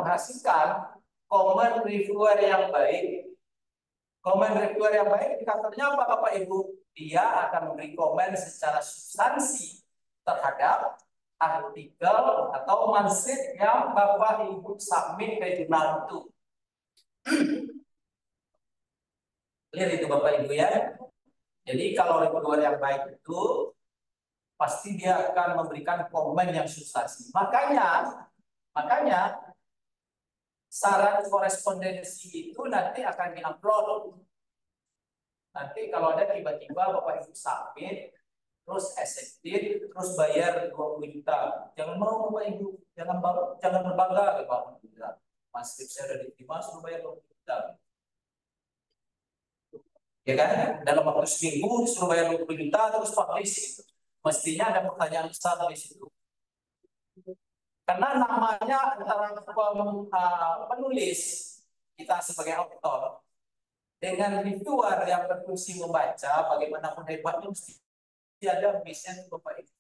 menghasilkan komen reviewer yang baik. Komen reviewer yang baik indikatornya apa Bapak Ibu? Dia akan memberi komen secara substansi terhadap artikel atau manuskrip yang Bapak Ibu submit ke jurnal itu. Lihat itu Bapak Ibu ya. Jadi kalau reviewer yang baik itu pasti dia akan memberikan komen yang substansi. Makanya syarat korespondensi itu nanti akan diupload. Nanti kalau ada tiba-tiba Bapak Ibu submit, terus accepted, terus bayar 20 juta. Jangan mau Bapak Ibu, jangan berbangga Bapak Ibu. Manuskrip saya sudah diterima, suruh bayar 20 juta. Ya kan? Dalam waktu seminggu disuruh bayar 20 juta terus publish. Mestinya ada pertanyaan besar di situ. Karena namanya antara penulis kita sebagai autor dengan reviewer yang berfungsi membaca, bagaimanapun hebatnya mesti ada mission Bapak Ibu.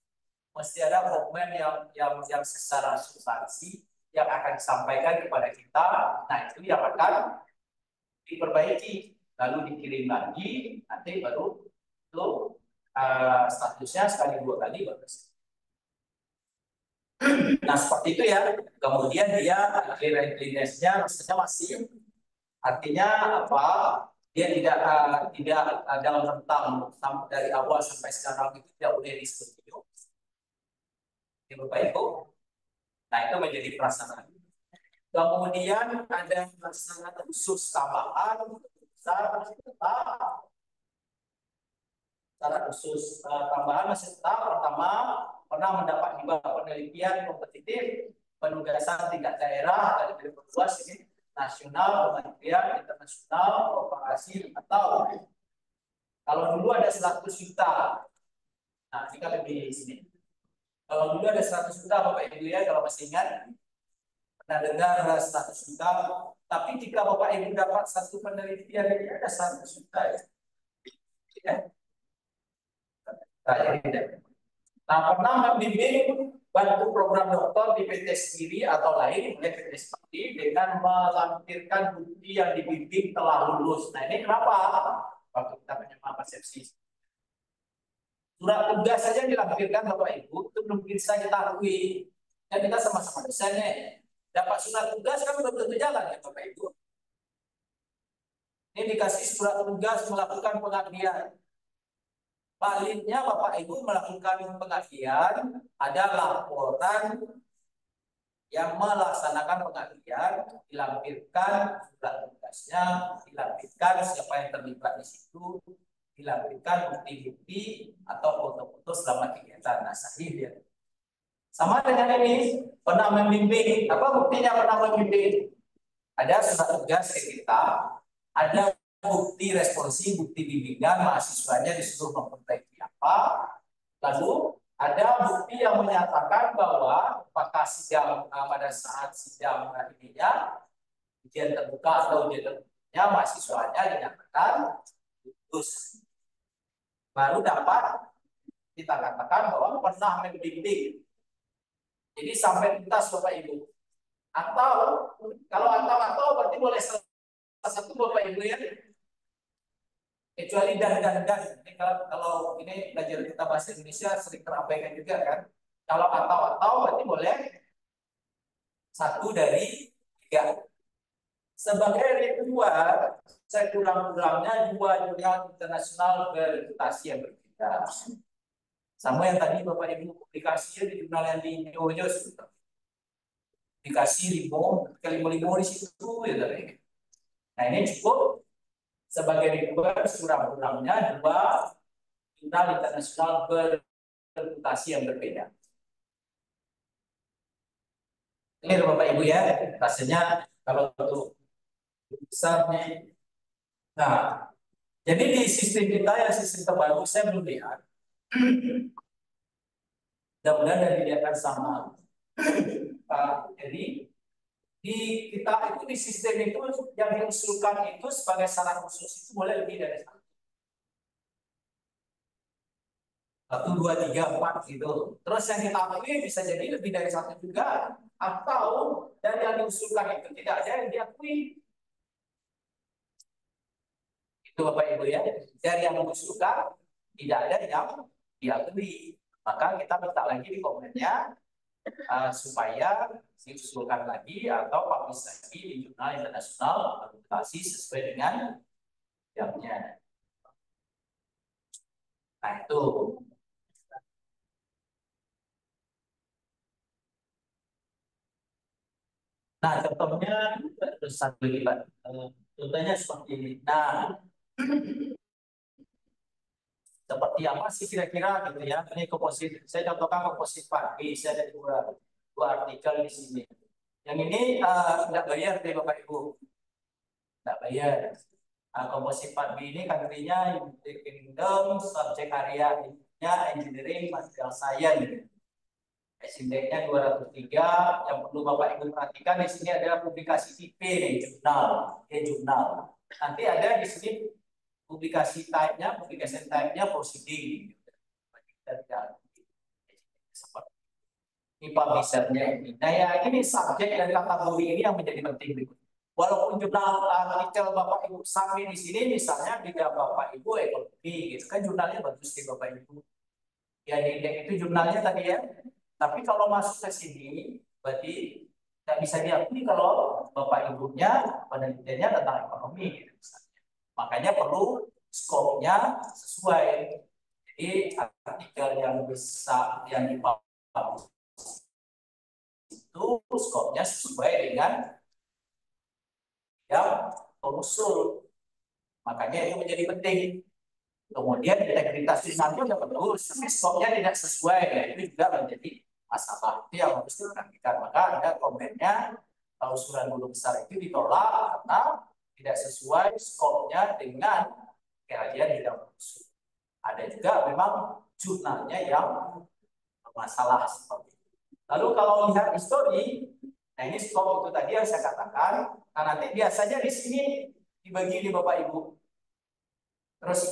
Mesti ada komen yang secara substansi yang akan disampaikan kepada kita. Nah, itu yang akan diperbaiki, lalu dikirim lagi, nanti baru itu statusnya sekali dua kali baru. Nah, seperti itu ya. Kemudian dia clearance-nya masih, artinya apa? Dia tidak dalam rentang dari awal sampai sekarang itu tidak boleh disetujui. Bapak Ibu. Nah, itu menjadi prasyarat. Kemudian ada syarat khusus tambahan, syarat khusus tambahan masih tetap. Pertama, pernah mendapat hibah penelitian kompetitif, penugasan tingkat daerah dari berluas ini nasional, kementerian, internasional, korporasi, atau kalau dulu ada 100 juta. Nah, ini kan lebih di sini. Kalau dulu ada 100 juta, Bapak Ibu ya, kalau masih ingat, pernah dengar 100 juta. Tapi jika Bapak Ibu dapat satu penelitian ini ada 100 juta ya. Nah, pernah membimbing bantu program doktor di PT sendiri atau lain oleh PT seperti dengan melampirkan bukti yang dibimbing telah lulus. Nah, ini kenapa? Waktu kita menyerahkan persepsi. Surat tugas saja dilampirkan Bapak Ibu, itu belum bisa kita akui. Dan kita sama-sama dosennya. Dapat surat tugas kan belum tentu jalan ya Bapak Ibu. Ini dikasih surat tugas melakukan pengabdian. Baliknya Bapak Ibu melakukan pengabdian, ada laporan yang melaksanakan pengabdian, dilampirkan surat tugasnya, dilampirkan siapa yang terlibat di situ, dilampirkan bukti-bukti atau foto-foto selama kegiatan. Nah, sahih ya. Sama dengan ini, pernah membimbing. Apa buktinya pernah membimbing? Ada surat tugas ke kita, ada bukti responsi, bukti bimbingan, mahasiswanya disuruh memperbaiki apa. Lalu ada bukti yang menyatakan bahwa apakah sidang pada saat sidang ininya, ujian terbuka atau ujian terbuka, mahasiswanya dinyatakan lulus. Baru dapat kita katakan bahwa pernah membimbing. Jadi sampai tuntas Bapak Ibu. Atau kalau atau berarti boleh salah satu Bapak Ibu ya. Kecuali dan. Ini kalau ini belajar kita bahasa Indonesia sering terabaikan juga kan. Kalau atau berarti boleh 1 dari 3. Sebagai reviewer, saya kurang-kurangnya 2 jurnal internasional berreputasi yang berbeda. Sama yang tadi Bapak Ibu publikasinya di jurnal yang di New York, dikasih 5 di situ ya tadi. Nah, ini cukup sebagai reviewer kurang-kurangnya 2 jurnal internasional berreputasi yang berbeda. Ini Bapak Ibu ya, rasanya kalau untuk besarnya. Nah, jadi di sistem kita yang sistem terbaru saya belum lihat. Mudah-mudahan dari dia akan sama. Jadi di kita itu di sistem itu yang diusulkan itu sebagai syarat khusus itu boleh lebih dari 1, 2, 3, 4 gitu. Terus yang kita akui bisa jadi lebih dari 1 juga, atau dari yang diusulkan itu tidak ada yang diakui. Itu Bapak Ibu ya, dari yang mengusulkan tidak ada yang diakui. Maka kita minta lagi di komennya supaya diusulkan lagi atau publish lagi di jurnal internasional berreputasi sesuai dengan jamnya. Nah itu. Nah contohnya satu lagi Pak. Contohnya seperti ini. Nah seperti apa sih kira-kira gitu ya? Ini komposit. Saya contohkan komposit pagi. Saya ada dua artikel di sini. Yang ini tidak bayar deh Bapak Ibu. Tidak bayar. Komposit 4B ini kategorinya United Kingdom, subjek areanya engineering, material science. Indexnya 203. Yang perlu Bapak Ibu perhatikan di sini adalah publikasi tipe nih, jurnal, jurnal. Nanti ada di sini publikasi type-nya proceeding. Ini publisher-nya ini. Nah ya ini subjek dan kategori ini yang menjadi penting. Walaupun jurnal artikel Bapak Ibu sampai di sini misalnya tidak Bapak Ibu ekonomi, gitu kan jurnalnya bagus di Bapak Ibu. Ya di indeks itu jurnalnya tadi ya. Tapi kalau masuk ke sini, berarti tidak bisa diakui kalau Bapak Ibunya penelitiannya tentang ekonomi. Gitu, misalnya. Makanya perlu skopnya sesuai. Jadi artikel yang bisa yang dipublish itu skopnya sesuai dengan yang mengusul. Makanya itu menjadi penting. Kemudian integritas jurnalnya sudah bagus, tapi skopnya tidak sesuai, ya itu juga menjadi masalah. Itu yang harus diperhatikan. Maka ada komennya klausulan guru besar itu ditolak karena tidak sesuai skopnya dengan kajian bidang khusus. Ada juga memang jurnalnya yang bermasalah seperti itu. Lalu kalau lihat histori, nah ini skop itu tadi yang saya katakan. Nah nanti biasanya di sini dibagi di Bapak Ibu. Terus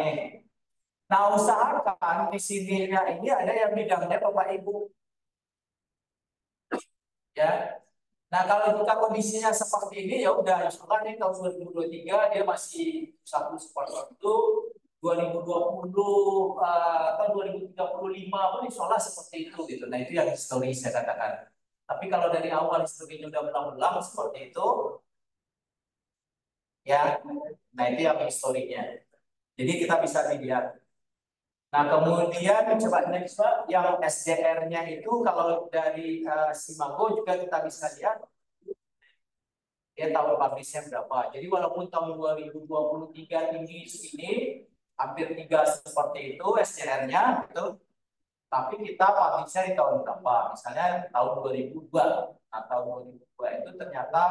nih. Nah usahakan di sininya ini ada yang bidangnya Bapak Ibu. Ya. Nah kalau kita kondisinya seperti ini ya udah misalkan ini tahun 2023 dia masih satu seperti itu. 2020 atau 2035 pun insyaallah seperti itu gitu. Nah itu yang histori saya katakan. Tapi kalau dari awal historinya udah belang-belang seperti itu, ya, nah itu yang historinya. Jadi kita bisa lihat. Nah kemudian coba next Pak, yang SDR-nya itu kalau dari Simago juga kita bisa lihat dia tahu publishnya berapa. Jadi walaupun tahun 2023 tinggi ini hampir 3 seperti itu SDR-nya itu, tapi kita publishnya di tahun berapa? Misalnya tahun 2002 atau 2002 itu ternyata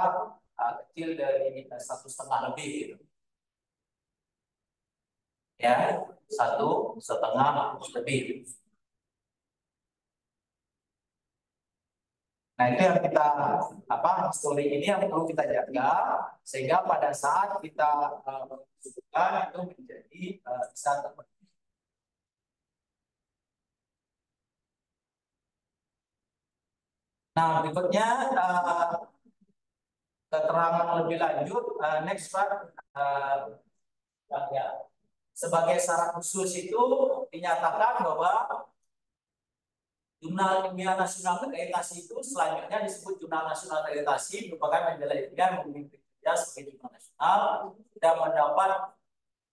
kecil dari 1,5 lebih gitu. Ya, 1,5 lebih. Nah itu yang kita histori ini yang perlu kita jaga sehingga pada saat kita menunjukkan itu menjadi bisa terpenuhi. Nah berikutnya keterangan lebih lanjut next Pak ya. Sebagai syarat khusus itu dinyatakan bahwa Jurnal Ilmiah Nasional Akreditasi itu selanjutnya disebut Jurnal Nasional Akreditasi merupakan majalah ilmiah memiliki kerja sebagai jurnal nasional dan mendapat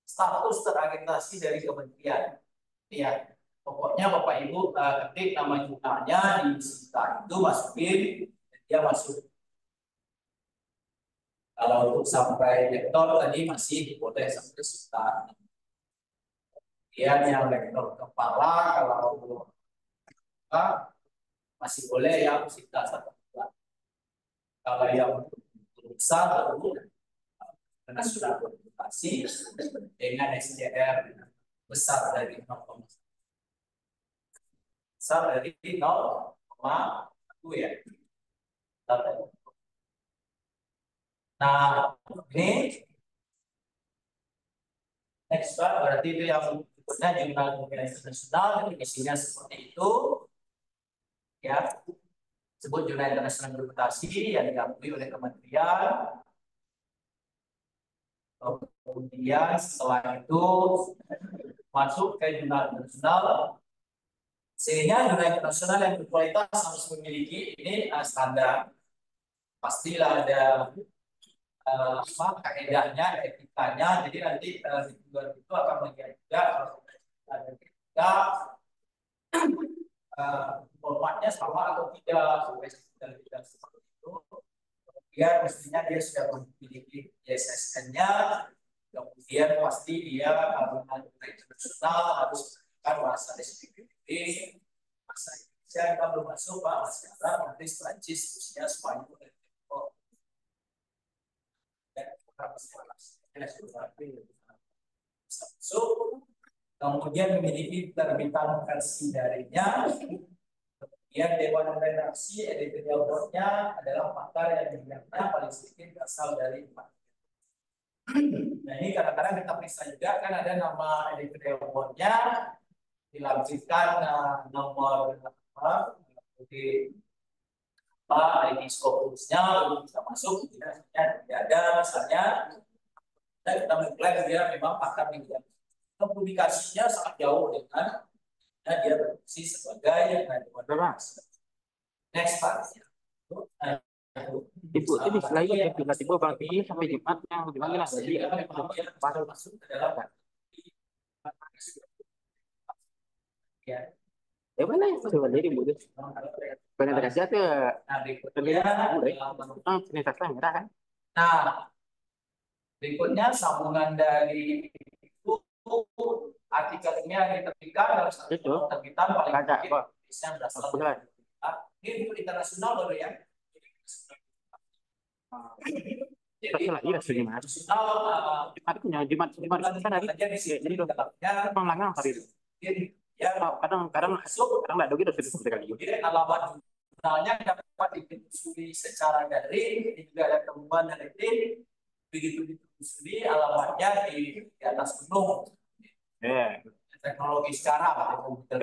status terakreditasi dari kementerian. Ya, pokoknya Bapak Ibu ketik nama jurnalnya di sitar itu masukin dia masuk. Kalau untuk sampai lektor tadi masih boleh sampai sitar. Kemudian yang lektor kepala kalau masih boleh yang sitar satu. Kalau yang besar baru karena sudah berkomunikasi dengan SDR besar dari 0,1 besar dari 0,1 ya. Nah ini next Pak, berarti itu yang berikutnya jurnal ilmiah internasional isinya seperti itu ya. Sebut jurnal internasional berputasi yang diakui oleh kementerian. Kemudian setelah itu masuk ke jurnal internasional. Sehingga jurnal internasional yang berkualitas harus memiliki ini standar. Pastilah ada kaedahnya, etikanya. Jadi nanti itu akan melihat juga ada etika formatnya sama atau tidak sampai tidak seperti itu. Kemudian mestinya dia sudah memiliki ISSN-nya, kemudian pasti dia internasional harus menggunakan bahasa SPPB, bahasa Indonesia kita belum masuk Pak, masih Arab, Inggris, Prancis, Rusia, Spanyol, dan Jepang. Dan kita masuk. kemudian memiliki terbitan versi darinya. Kemudian Dewan Redaksi editorial board-nya adalah pakar yang jumlahnya paling sedikit berasal dari 4. Nah ini kadang-kadang kita periksa juga kan ada nama editorial board-nya dilampirkan nomor apa di ID Scopusnya bisa masuk, tidak ada misalnya, dan kita mengklaim dia memang pakar media. Publikasinya sangat jauh dengan dia berfungsi sebagai next part. Ibu itu selain yang tiba-tiba bang ini sampai Jumatnya gimana lah jadi masuk ke dalam ya mana yang coba jadi bu penetrasi itu penetrasi merah kan. Nah berikutnya sambungan dari itu artikelnya diterbitkan dalam satu terbitan paling sedikit yang berasal dari ini untuk internasional baru ya. Jadi Jumat jadi pengulangan hari itu. Ya kadang nggak dogi udah seperti kali. Jadi alamat jurnalnya dapat ditelusuri secara daring, juga ada temuan dari tim. Begitu ditelusuri alamatnya di atas gunung. Teknologi sekarang komputer.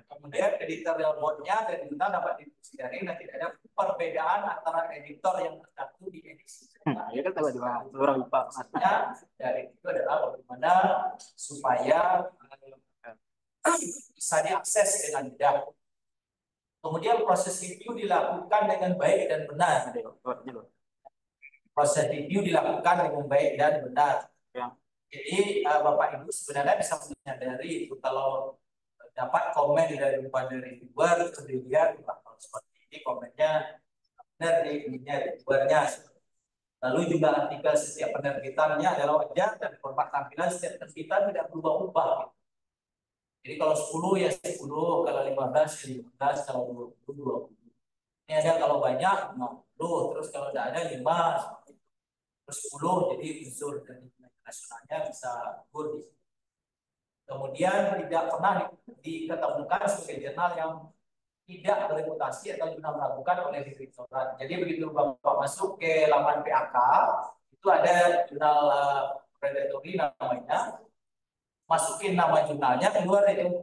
Kemudian editorial board-nya dan kita dapat ditelusuri daring dan tidak ada perbedaan antara editor yang tercantum di edisi. Ya kan tahu dua orang lupa maksudnya dari itu adalah bagaimana supaya bisa diakses dengan mudah. Kemudian proses review dilakukan dengan baik dan benar. Proses review dilakukan dengan baik dan benar. Jadi Bapak Ibu sebenarnya bisa menyadari itu kalau dapat komen dari reviewer terus dilihat kalau seperti ini komennya benar ininya reviewernya. Lalu juga artikel setiap penerbitannya adalah wajar dan format tampilan setiap penerbitan tidak berubah-ubah. Jadi kalau 10 ya 10, kalau 15 ya 15, kalau 20 20. Ini ada kalau banyak 50, terus kalau tidak ada 5, terus 10, jadi unsur dari internasionalnya bisa gugur. Kemudian tidak pernah diketemukan sebagai jurnal yang tidak bereputasi atau juga melakukan oleh direktorat. Jadi begitu Bapak masuk ke laman PAK, itu ada jurnal predatory namanya, masukin nama jurnalnya, keluar itu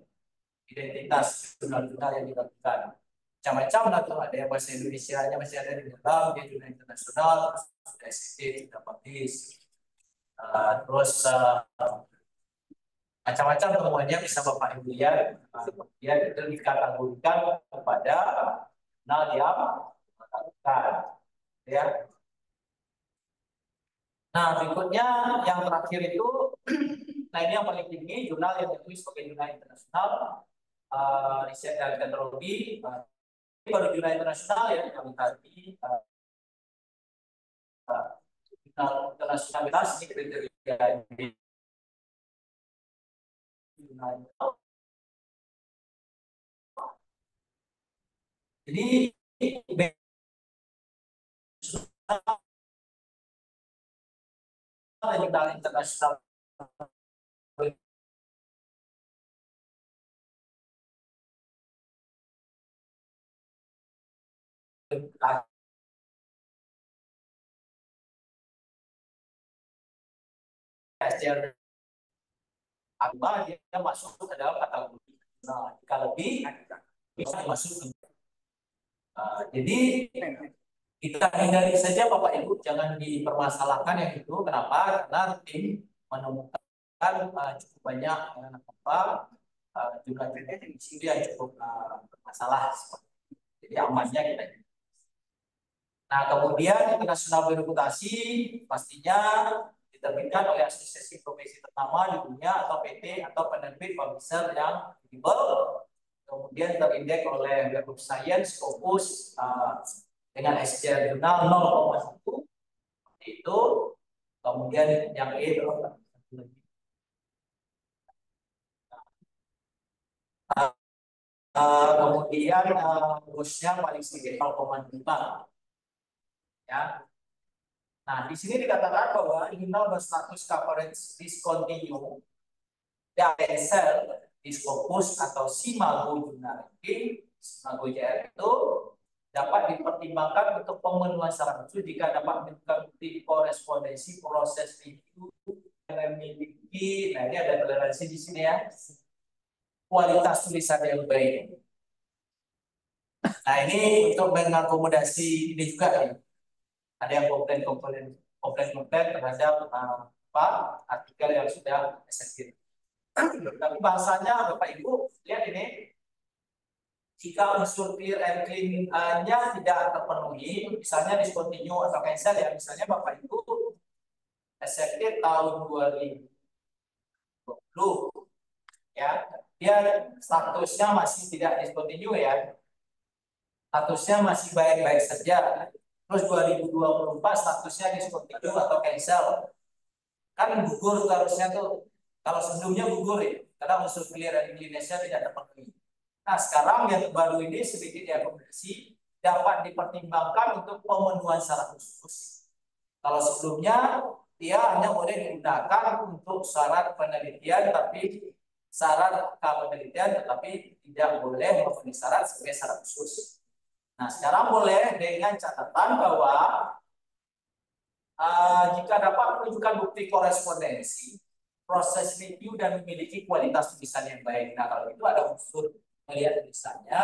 identitas jurnal-jurnal yang dilakukan. Macam-macam lah tuh, ada yang bahasa Indonesia-nya masih ada di dalam, dia jurnal internasional, sudah SED, sudah publish. Terus macam-macam temuannya bisa Bapak Ibu lihat. Kemudian itu dikategorikan kepada jurnal yang melakukan. Ya. Nah, berikutnya yang terakhir itu, nah ini yang paling tinggi, jurnal yang ditulis sebagai jurnal internasional, riset dan teknologi. Ini baru jurnal internasional ya, yang tadi jurnal internasionalitas ini kriteria jadi jurnal internasional apa dia masuk ke dalam kategori. Nah, jika lebih bisa masuk. Jadi kita hindari saja Bapak Ibu, jangan dipermasalahkan yang itu. Kenapa? Karena tim menemukan cukup banyak jumlah prediksi yang cukup bermasalah. Jadi amannya kita. Nah, kemudian internasional bereputasi pastinya diterbitkan oleh asosiasi profesi ternama di dunia atau PT atau penerbit publisher yang kredibel. Kemudian terindeks oleh Web of Science, Scopus dengan SJR jurnal 0,1 itu. Kemudian yang E kemudian bosnya paling sedikit 0,5 ya. Nah, di sini dikatakan bahwa jurnal berstatus coverage discontinue cancel, diskopus atau simago jurnal ranking, simago JR itu dapat dipertimbangkan untuk pemenuhan syarat khusus jika dapat menunjukkan bukti korespondensi proses review yang memiliki, nah ini ada toleransi di sini ya, kualitas tulisan yang baik. Nah ini untuk mengakomodasi ini juga ya. Ada yang komplain terhadap artikel yang sudah executed. Tapi bahasanya Bapak Ibu lihat ini, jika unsur clear and clean-nya tidak terpenuhi, misalnya discontinue atau cancel ya, misalnya Bapak Ibu executed tahun 2020 ya, dia statusnya masih tidak discontinue ya, statusnya masih baik-baik saja. Terus 2024 statusnya discontinue atau cancel, kan gugur harusnya tuh. Kalau sebelumnya gugur ya, karena unsur clear and clean-nya tidak terpenuhi. Nah sekarang yang baru ini sedikit diakomodasi, dapat dipertimbangkan untuk pemenuhan syarat khusus. Kalau sebelumnya dia hanya boleh digunakan untuk syarat penelitian, tapi syarat penelitian tetapi tidak boleh memenuhi syarat sebagai syarat khusus. Nah sekarang boleh dengan catatan bahwa jika dapat menunjukkan bukti korespondensi, proses review dan memiliki kualitas tulisan yang baik. Nah kalau itu ada unsur melihat tulisannya,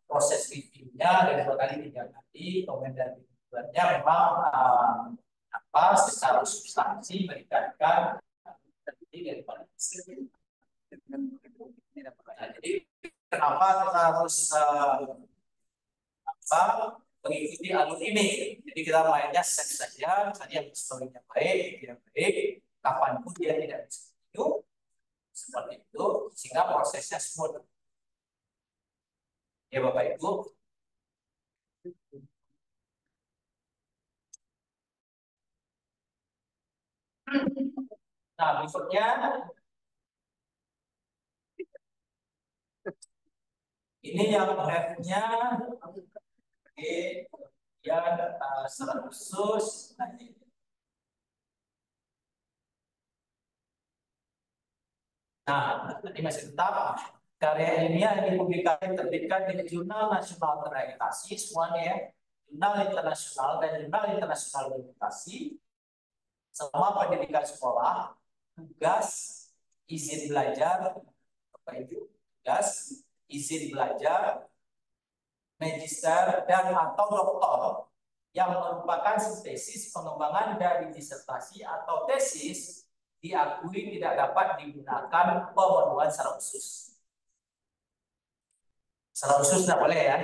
proses review-nya dari 2 kali 3 kali, komen dan tujuannya memang secara substansi meningkatkan daripada jadi kenapa kita harus mengikuti alur ini? Jadi kita mainnya set saja, misalnya yang historinya baik, tidak baik, kapanpun dia tidak bisa seperti itu, sehingga prosesnya smooth. Ya Bapak Ibu. Nah berikutnya ini yang F-nya kemudian syarat khusus. Nah, tadi masih tetap karya ilmiah yang dipublikasi terbitkan di jurnal nasional terakreditasi semuanya ya, jurnal internasional dan jurnal internasional akreditasi selama pendidikan sekolah, tugas, izin belajar, Bapak Ibu, tugas, izin belajar, magister dan atau doktor yang merupakan sintesis pengembangan dari disertasi atau tesis diakui tidak dapat digunakan pemenuhan syarat khusus. Syarat khusus tidak boleh ya.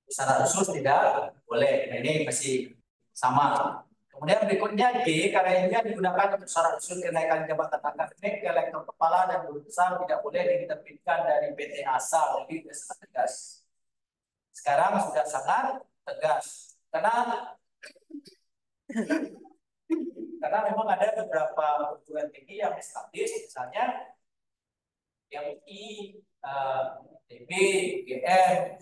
Syarat khusus tidak boleh. Nah, ini masih sama. Kemudian berikutnya G, karyanya digunakan untuk syarat khusus kenaikan jabatan akademik ke lektor kepala dan guru besar tidak boleh diterbitkan dari PT asal. Jadi sangat tegas. Sekarang sudah sangat tegas. Karena memang ada beberapa perguruan tinggi yang establis, misalnya yang UI, ITB, UGM,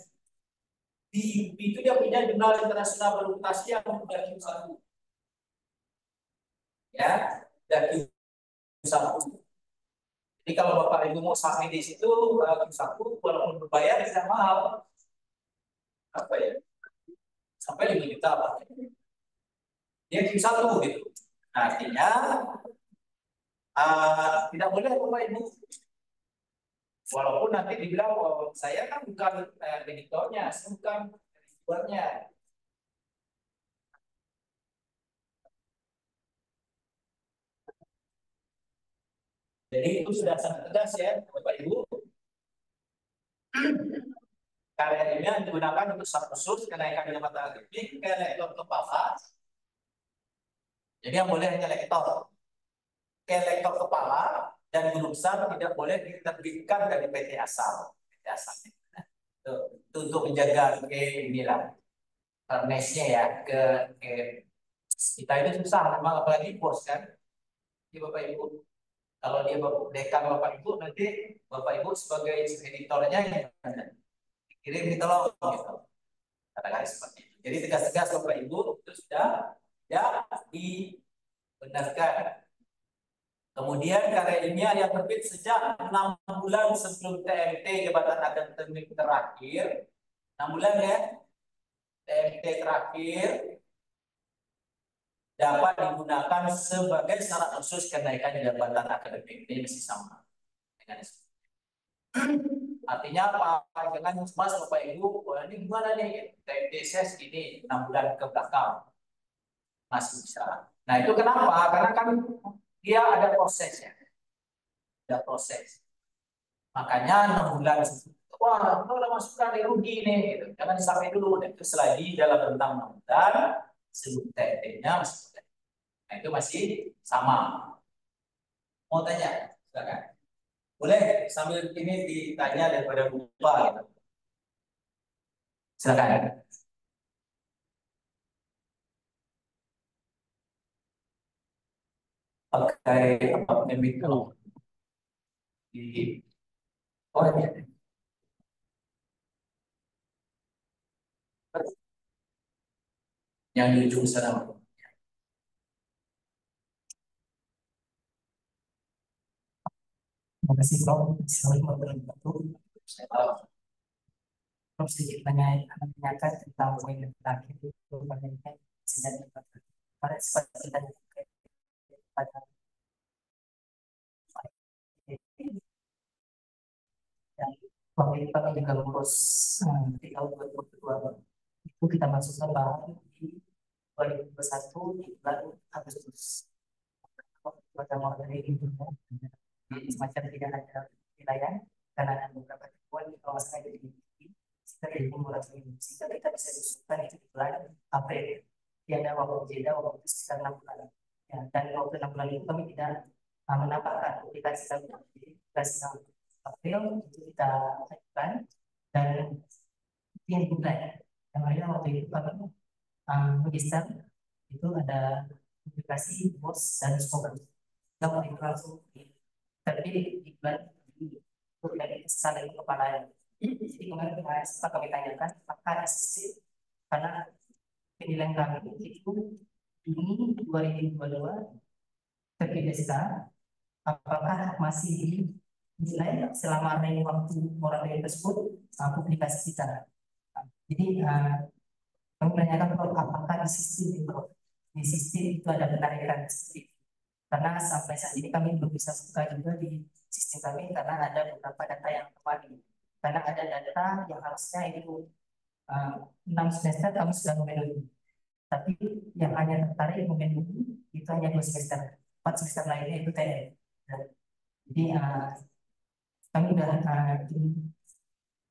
di itu dia punya jurnal internasional bermutasi yang sudah Q1. Ya, dan Q1. Jadi kalau Bapak Ibu mau submit di situ Q1 walaupun berbayar bisa mahal. Apa ya? Sampai 5 juta Pak. Dia Q1 gitu. Nah, artinya tidak boleh Bapak Ibu. Walaupun nanti dibilang oh, saya kan bukan editornya, saya bukan editornya. Jadi itu sudah sangat tegas ya, Bapak Ibu. Karya ini digunakan untuk syarat khusus kenaikan jabatan akademik ke lektor kepala. Jadi yang boleh hanya lektor. Ke lektor kepala dan guru besar tidak boleh diterbitkan dari PT asal. PT asal. Itu untuk menjaga inilah fairness-nya ya ke kita itu susah memang, apalagi bos kan. Jadi Bapak Ibu, kalau dia dekan Bapak Ibu, nanti Bapak Ibu sebagai editornya yang kirim gitu loh gitu. Katakan seperti itu. Jadi tegas-tegas Bapak Ibu itu sudah ya Benar kan? Kemudian karya ilmiah yang terbit sejak 6 bulan sebelum TMT jabatan akademik terakhir, 6 bulan ya, TMT terakhir dapat digunakan sebagai syarat khusus kenaikan jabatan akademik. Ini masih sama dengan artinya apa? Jangan mas Bapak Ibu, wah, ini gimana nih? TMT ses ini 6 bulan ke belakang masih bisa. Nah itu kenapa? Karena kan dia ada prosesnya, ada proses. Makanya 6 bulan, wah, kalau udah masukkan rugi nih, gitu. Jangan sampai dulu, dan itu selagi dalam rentang 6 bulan sebelum TNT-nya masih boleh. Nah itu masih sama. Mau tanya, silakan. Boleh sambil ini ditanya daripada lupa, gitu. Silakan. Pakai apa chemical di oh ya. Yang di ujung sana. Terima kasih Prof. Assalamualaikum warahmatullahi wabarakatuh. Prof sedikit menanyakan tentang poin yang terakhir itu mengenai senjata pada seperti kita pada yang waktu itu kami juga lulus di tahun 2022 itu kita masukkan bahan di 2021 di bulan Agustus. Pada waktu itu semacam tidak ada wilayah karena ada beberapa temuan di kawasan yang dimiliki seperti sehingga kita bisa usulkan itu di bulan April. Tiada waktu jeda waktu itu sekitar 6 bulan. Ya, dan waktu 6 bulan itu kami tidak menambahkan aplikasi kami di aplikasi April itu kita ajukan dan yang dimulai. Yang lainnya waktu itu kami register itu ada aplikasi BOS dan Spoken. Kita waktu itu langsung terpilih di bulan itu dari kesalahan itu kepala. Jadi kemarin sempat kami tanyakan apakah ada sistem karena penilaian kami itu Juni 2022 terpilih sekarang apakah masih dinilai selama waktu moratorium tersebut publikasi kita. Jadi kami menanyakan apakah di sistem itu ada penarikan seperti itu. Karena sampai saat ini kami belum bisa buka juga di sistem kami karena ada beberapa data yang kembali. Karena ada data yang harusnya itu 6 semester kami sudah memenuhi. Tapi yang hanya tertarik memenuhi itu hanya 2 semester. 4 semester lainnya itu TN. Jadi kami sudah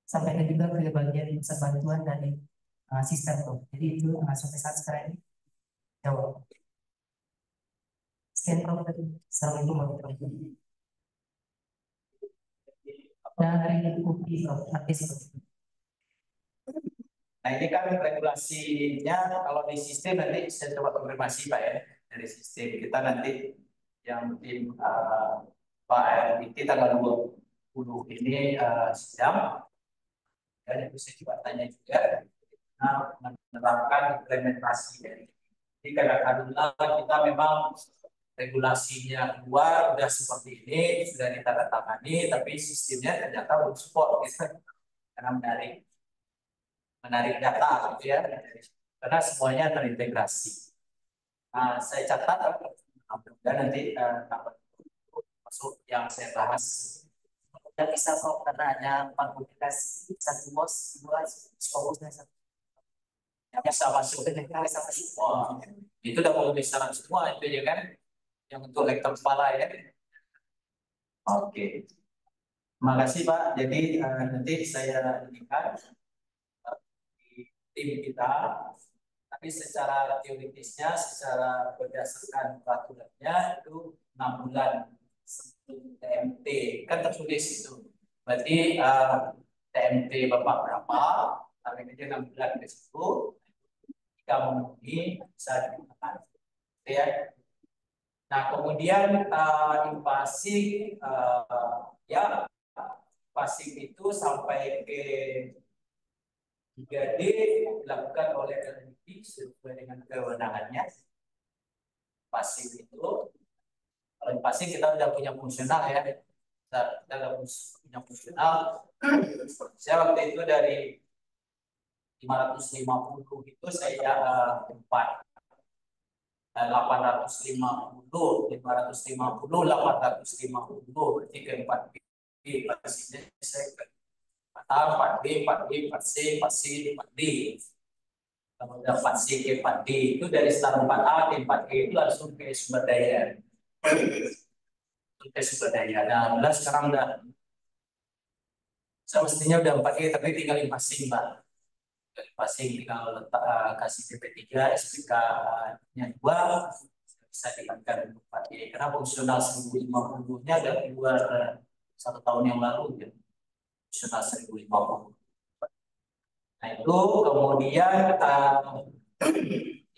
sampaikan juga ke bagian pusat bantuan dari sistem. Jadi itu sampai saat sekarang ini jawab. Sekian Prof. Assalamualaikum warahmatullahi wabarakatuh. Dari Upi Prof. Artis Prof. Nah ini kan regulasinya kalau di sistem nanti saya coba konfirmasi Pak ya dari sistem kita nanti yang tim Pak RT tanggal 20 ini sidang dan itu saya coba tanya juga menerapkan implementasi dari jadi kadang-kadang kita memang regulasinya keluar udah seperti ini sudah ditandatangani tapi sistemnya ternyata belum support gitu karena menarik data gitu ya karena semuanya terintegrasi. Nah, saya catat mudah-mudahan nanti masuk yang saya bahas. Dan bisa Prof karena hanya 4 publikasi, 1 BOS, 2 Scopus dan 1 yang bisa masuk itu udah mau misalnya semua itu ya kan yang untuk lektor kepala ya. Oke. Terima kasih Pak. Jadi nanti saya inginkan tim kita, tapi secara teoritisnya, secara berdasarkan peraturannya itu 6 bulan sebelum TMT kan tertulis itu. Berarti TMT Bapak berapa? Tapi ini 6 bulan ke situ, jika memenuhi bisa digunakan. Ya. Nah kemudian invasi ya invasi itu sampai ke 3D dilakukan oleh peneliti sesuai dengan kewenangannya. pasif itu, kalau di pasif kita udah punya fungsional ya, kita udah punya fungsional. Saya waktu itu dari 550 itu saya empat 850, 550, 850, berarti ke 4B. Pastinya saya ke 4B, 4B, 4C, 4C, 4D. Kemudian 4C ke 4D itu dari start 4A ke 4E itu langsung ke sumber daya. Ke sumber daya. Nah, sekarang udah semestinya udah 4E tapi tinggal passing, Pak. Passing tinggal letak, kasih TP3, SPK-nya 2, bisa diangkat untuk 4E. Karena fungsional 1050-nya udah keluar 1 tahun yang lalu, ya. Fungsional 1050. Nah, itu kemudian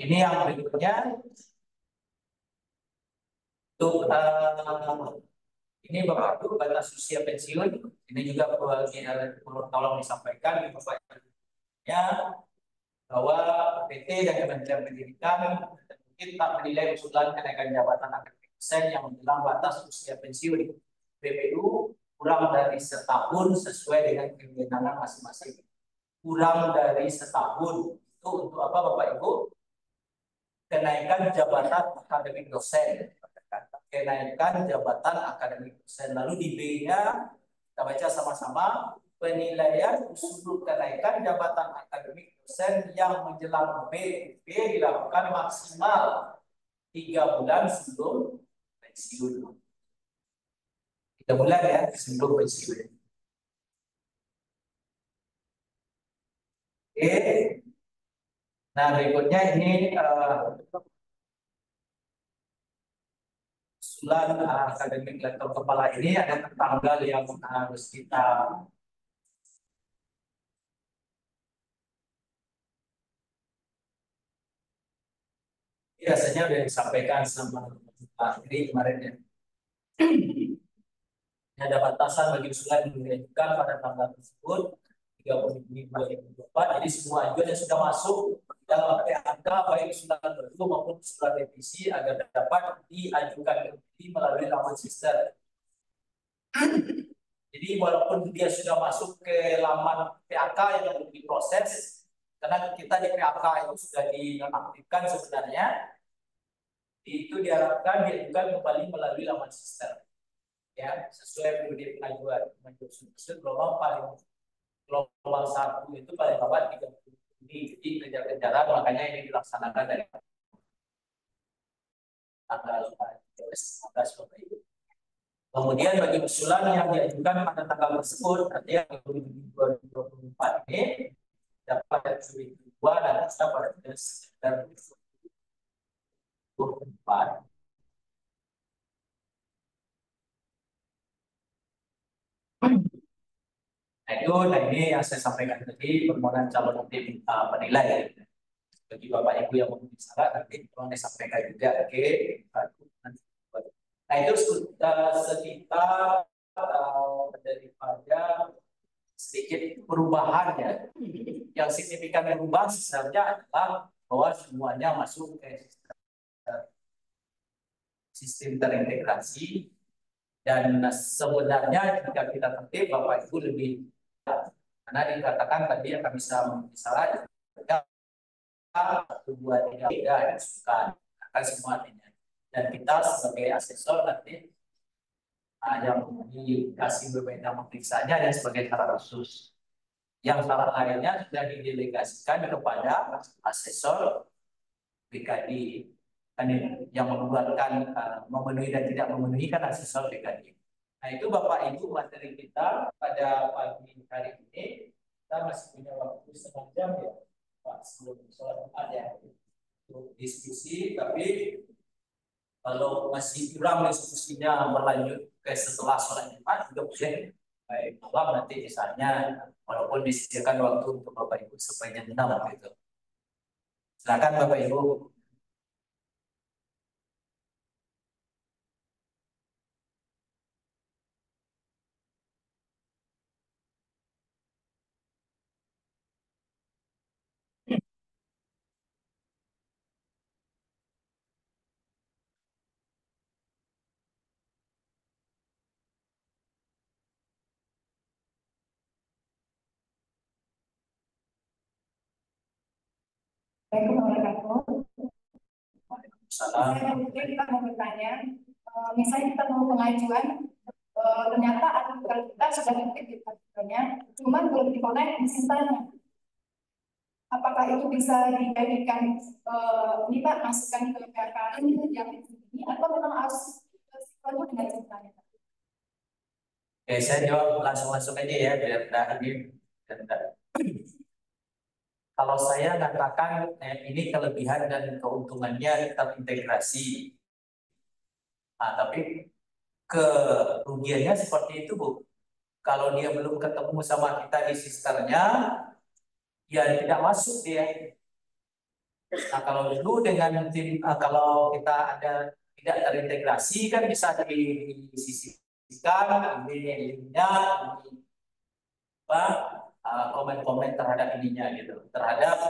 ini yang berikutnya untuk ini Bapak Ibu batas usia pensiun. Ini juga tolong disampaikan di Bapak Ibu-nya bahwa PT dan Kementerian Pendidikan mungkin tak menilai usulan kenaikan jabatan akademik dosen yang menjelang batas usia pensiun BPU kurang dari setahun sesuai dengan kewenangan masing-masing. Kurang dari setahun itu untuk apa Bapak Ibu? Kenaikan jabatan akademik dosen. Kenaikan jabatan akademik dosen. Lalu di B-nya kita baca sama-sama, penilaian usul kenaikan jabatan akademik dosen yang menjelang BUP dilakukan maksimal 3 bulan sebelum pensiun. 3 bulan ya sebelum pensiun. Oke. Nah berikutnya ini usulan akademik lektor kepala ini ada tanggal yang harus kita biasanya sudah disampaikan sama Pak Tri kemarin ya. Ada batasan bagi usulan yang diajukan pada tanggal tersebut 30 Juni 2024. Jadi semua ajuan sudah masuk dalam PHK baik usulan baru maupun usulan revisi agar dapat diajukan kembali melalui laman sister. Jadi walaupun dia sudah masuk ke laman PHK yang belum diproses, karena kita di PHK itu sudah dinonaktifkan sebenarnya, itu diharapkan diajukan kembali melalui laman sister. Ya, sesuai PUD pengajuan gelombang 1 itu paling lambat 30 Juni. Jadi kejar-kejaran makanya ini dilaksanakan dari tanggal 15 Bapak Ibu. Kemudian bagi usulan yang diajukan pada tanggal tersebut, artinya 2024 ini dapat dari 2 dan bisa pada sekitar 24. Nah ini yang saya sampaikan tadi permohonan calon tim penilai bagi Bapak Ibu yang memenuhi syarat nanti tolong disampaikan juga ke nah itu sekitar daripada sedikit perubahannya yang signifikan berubah sebenarnya adalah bahwa semuanya masuk ke sistem terintegrasi dan sebenarnya jika kita tertib Bapak Ibu lebih karena dikatakan tadi akan bisa memenuhi syarat 1, 2, 3 dan suka akan semua artinya. Dan kita sebagai asesor nanti yang dikasih berbeda memeriksanya dan sebagai syarat khusus. Yang syarat lainnya sudah didelegasikan kepada asesor BKD yang mengeluarkan memenuhi dan tidak memenuhi kan asesor BKD. Nah itu Bapak Ibu materi kita pada pagi hari ini kita masih punya waktu setengah jam ya Pak sebelum sholat Jumat ya untuk diskusi, tapi kalau masih kurang diskusinya berlanjut ke setelah sholat Jumat juga boleh baik malam nanti misalnya walaupun disediakan waktu untuk Bapak Ibu sampai jam 6 gitu. Silakan Bapak Ibu. Assalamualaikum. Salam. Kita mau bertanya, misalnya kita mau pengajuan, ternyata artikel kita sudah ketik di artikelnya, cuman belum dikonek di sintanya. Apakah itu bisa dijadikan ini Pak masukkan ke PKN yang ini atau memang harus sesuatu dengan sintanya? Oke, saya jawab langsung aja ya biar ini. Kalau saya katakan ini kelebihan dan keuntungannya terintegrasi. Nah, tapi kerugiannya seperti itu, Bu. Kalau dia belum ketemu sama kita di sisternya, ya tidak masuk dia. Nah, kalau dulu dengan tim, kalau kita ada tidak terintegrasi kan bisa disisihkan ini linknya, ini apa komen-komen terhadap ininya gitu, terhadap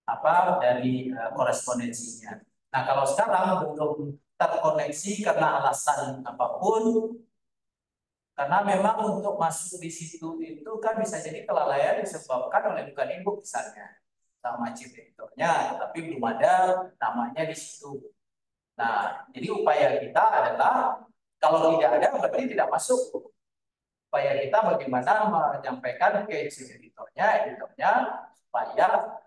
apa dari korespondensinya. Nah, kalau sekarang belum terkoneksi karena alasan apapun, karena memang untuk masuk di situ itu kan bisa jadi kelalaian disebabkan oleh bukan ibu misalnya sama chip editornya, tapi belum ada namanya di situ. Nah, jadi upaya kita adalah kalau tidak ada berarti tidak masuk. Upaya kita bagaimana menyampaikan ke chip editornya supaya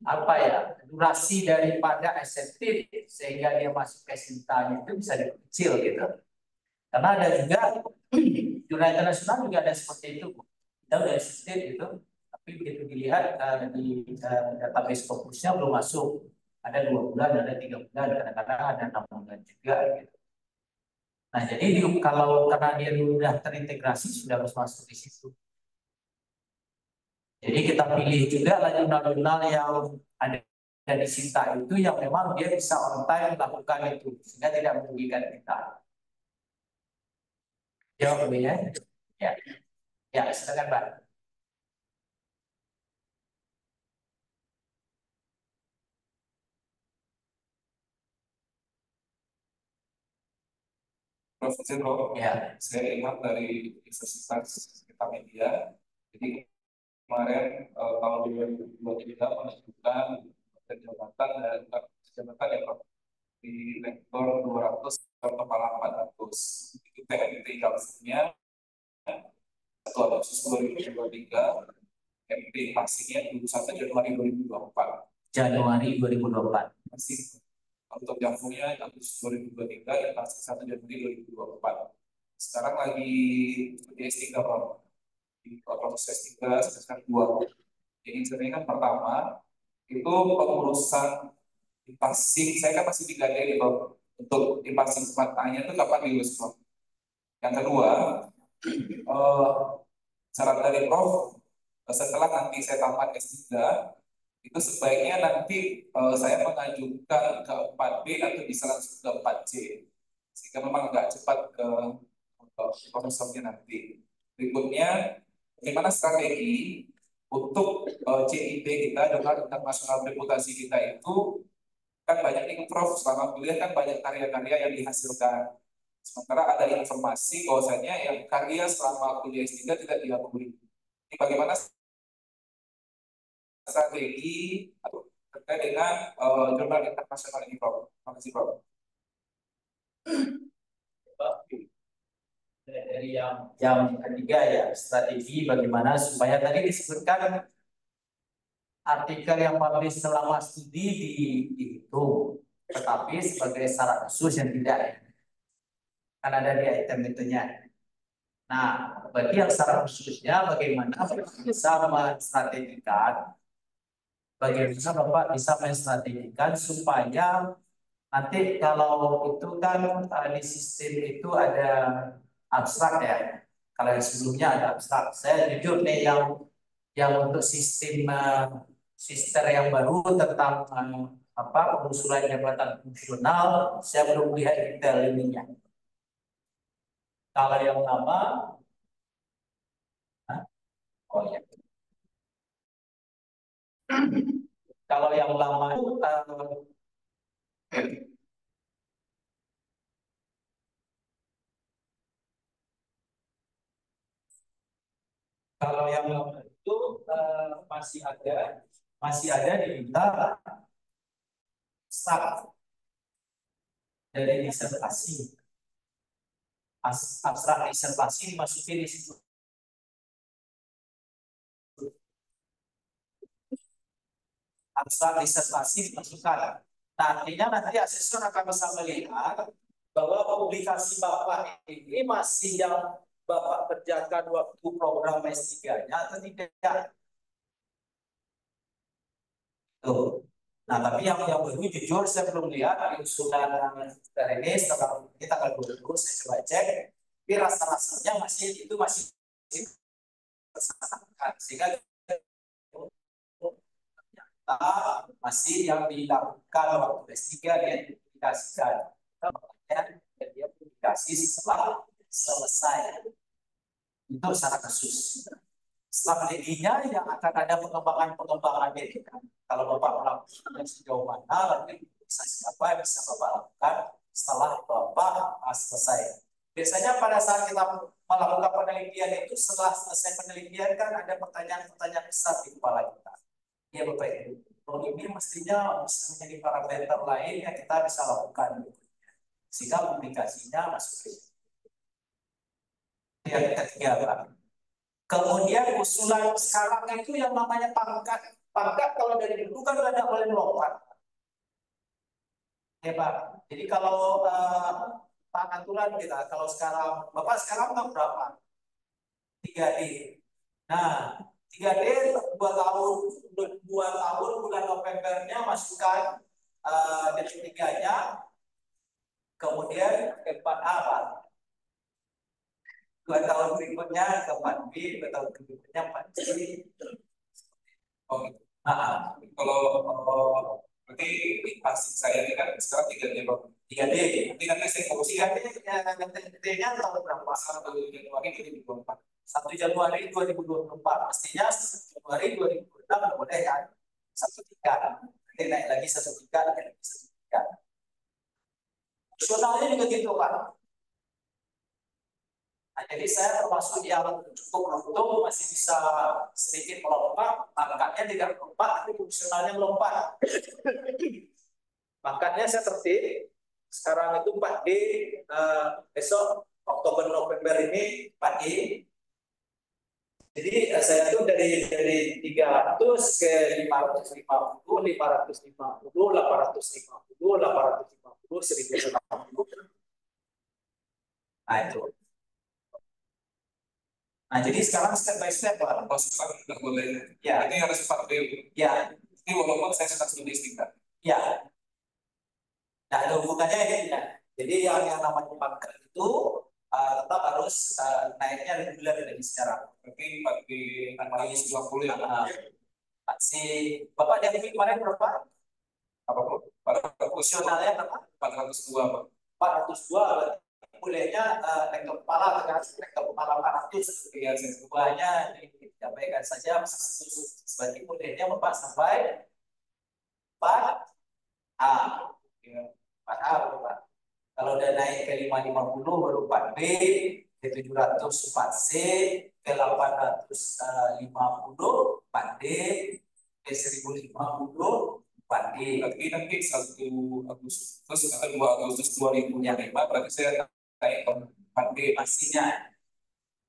apa ya durasi daripada esentif sehingga dia masuk ke sintanya itu bisa dikecil gitu. Karena ada juga jurnal internasional juga ada seperti itu, kita udah existed gitu, tapi begitu dilihat di database fokusnya belum masuk, ada 2 bulan, ada 3 bulan, kadang-kadang ada 6 bulan juga gitu. Nah, jadi kalau karena dia sudah terintegrasi sudah harus masuk di situ. Jadi kita pilih juga jurnal-jurnal yang ada di Sinta itu yang memang dia bisa on time melakukan itu sehingga tidak merugikan kita. Jawab ya. Ya. Ya, silakan, Pak. Prof. Zero, Ya. saya ingat dari Universitas Kita Media, jadi kemarin tahun 2023 menunjukkan jabatan dan jabatan yang di lektor 200 atau kepala 400 itu TMT kasusnya 1 Agustus 2023, MT pastinya 21 Januari 2024. Januari 2024. Masih untuk jangkauannya Agustus 2023 yang pasti 1 Januari 2024. Sekarang lagi di S3 Bro. Di proses S3 semester 2. Jadi sebenarnya kan pertama itu pengurusan di passing, saya kan masih 3D nih Bro. Untuk di passing sematanya itu kapan dilulus Bro? Yang kedua, saran dari Prof, setelah nanti saya tamat S3 itu sebaiknya nanti saya mengajukan ke 4B atau bisa langsung ke 4C sehingga memang agak cepat ke profesornya nanti. Berikutnya, bagaimana strategi untuk CIP kita, Jurnal Internasional Reputasi kita itu kan banyak nih Prof, selama kuliah kan banyak karya-karya yang dihasilkan. Sementara ada informasi bahwasanya yang karya selama kuliah S3 tidak diakui. Ini bagaimana strategi terkait dengan jurnal internasional ini, Prof? Terima kasih, Prof. Dari yang ketiga ya, strategi bagaimana supaya tadi disebutkan artikel yang publish selama studi dihitung, tetapi sebagai syarat khusus yang tidak kan ada di item itunya. Nah, berarti yang syarat khususnya bagaimana bisa menstrategikan, bagaimana Bapak bisa menstrategikan supaya nanti kalau itu kan di sistem itu ada abstrak ya. Kalau yang sebelumnya ada abstrak. Saya jujur nih yang untuk sistem sister yang baru tentang apa pengusulan jabatan fungsional, saya belum lihat detail ininya. Kalau yang lama, oh ya. Kalau yang lama itu kalau yang lama itu masih ada masih ada di kita abstrak dari disertasi. Abstrak disertasi dimasukin di situ. Abstrak disertasi dimasukkan. Nah, artinya nanti asesor akan bisa melihat bahwa publikasi Bapak ini masih yang Bapak kerjakan waktu program S3-nya atau tidak. Tuh. Nah, tapi yang baru jujur saya belum lihat usulan dari ini setelah kita akan dulu saya coba cek, tapi rasa-rasanya masih terlaksanakan sehingga masih yang dilakukan waktu S3 dia dipublikasikan. Dan dia publikasi setelah selesai. Itu secara khusus. Setelah penelitiannya yang akan ada pengembangan ini kan. Kalau Bapak melakukan sejauh mana, nanti bisa siapa yang bisa Bapak lakukan setelah Bapak selesai. Biasanya pada saat kita melakukan penelitian itu, setelah selesai penelitian kan ada pertanyaan-pertanyaan besar di kepala kita. Ya Bapak Ibu, ini mestinya bisa menjadi parameter lain yang kita bisa lakukan. Sehingga publikasinya masuk ke yang ketiga, Pak. Kemudian usulan sekarang itu yang namanya pangkat. Pangkat kalau dari dulu kan tidak boleh melompat. Ya Pak. Jadi kalau aturan kita, kalau sekarang, Bapak sekarang kan berapa? 3D. Nah, 3D 2 tahun bulan Novembernya masukkan D3-nya, kemudian ke-4A, Pak. 2 tahun berikutnya ke 4B, 2 tahun berikutnya 4C. Oh, kalau berarti pasti saya ini kan sekarang 3D, Bang. 3D. Nanti saya fokus 3D-nya tahun berapa? 1 Januari 2024. 1 Januari 2024. Mestinya 1 Januari 2026 boleh kan? 1.3. Nanti naik lagi 1.3, naik lagi 1.3. Nasionalnya juga gitu, Pak. Nah, jadi saya termasuk yang cukup beruntung masih bisa sedikit melompat, pangkatnya tidak melompat, tapi fungsionalnya melompat. Pangkatnya saya tertib, sekarang itu 4D, besok Oktober November ini 4D. Jadi saya itu dari 300 ke 550, 550, 850, 850, 1090. Nah itu. Nah, jadi sekarang step by step, Pak. Sekarang nggak boleh. Ya. Ini harus 4D. Ya. Ini walaupun saya sudah studi S3. Ya. Nah, ada hubungannya ini ya. Jadi yang namanya pangkat itu tetap harus naiknya reguler dari sekarang. Berarti 4D 420 ya. Si Bapak dari kemarin berapa? Apa Bu? Fungsionalnya berapa? 402, Pak. 402 berarti bolehnya rektor kepala dengan rektor kepala 400 ya, semuanya disampaikan saja sebagai bolehnya Bapak sampai 4A ya, 4A Bapak. Kalau udah naik ke 550 baru 4B, ke 700 4C, ke 850 4D, ke 1050 4D. Nanti 1 Agustus atau 2 Agustus 2005 berarti saya naik ke 4D pastinya.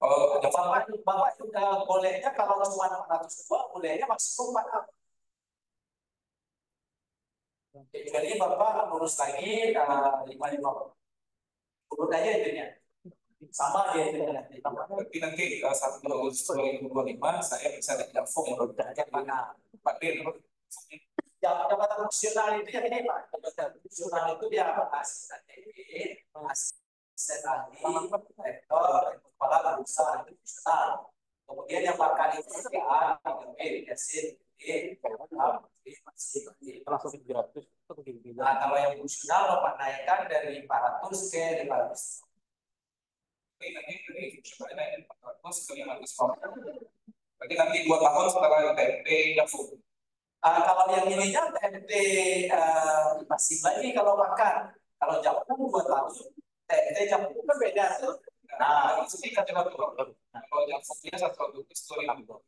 Oh, Bapak juga bolehnya kalau cuma 402 bolehnya maksimum 4A. Jadi Bapak lurus lagi 550. Urut aja intinya. Sama dia intinya. Berarti nanti 1 Agustus 2025 saya bisa tidak form Mana? 4D. Jabatan fungsional itu yang ini Pak. Jabatan fungsional itu dia asisten ahli, rektor, kepala perusahaan itu fungsional. Kemudian yang makan itu A, B, C, D, masih langsung 700 atau begini. Nah, kalau yang fungsional Bapak naikkan dari 400 ke 500. Nanti fungsionalnya naik 400 ke 500. Berarti nanti 2 tahun setelah TMP yang full. Kalau yang ininya TMT masih lagi kalau makan. Kalau jamu 2 tahun, TMT jamu kan beda tuh. Nah, itu kan coba tuh. Kalau yang fullnya 1 Agustus 2025.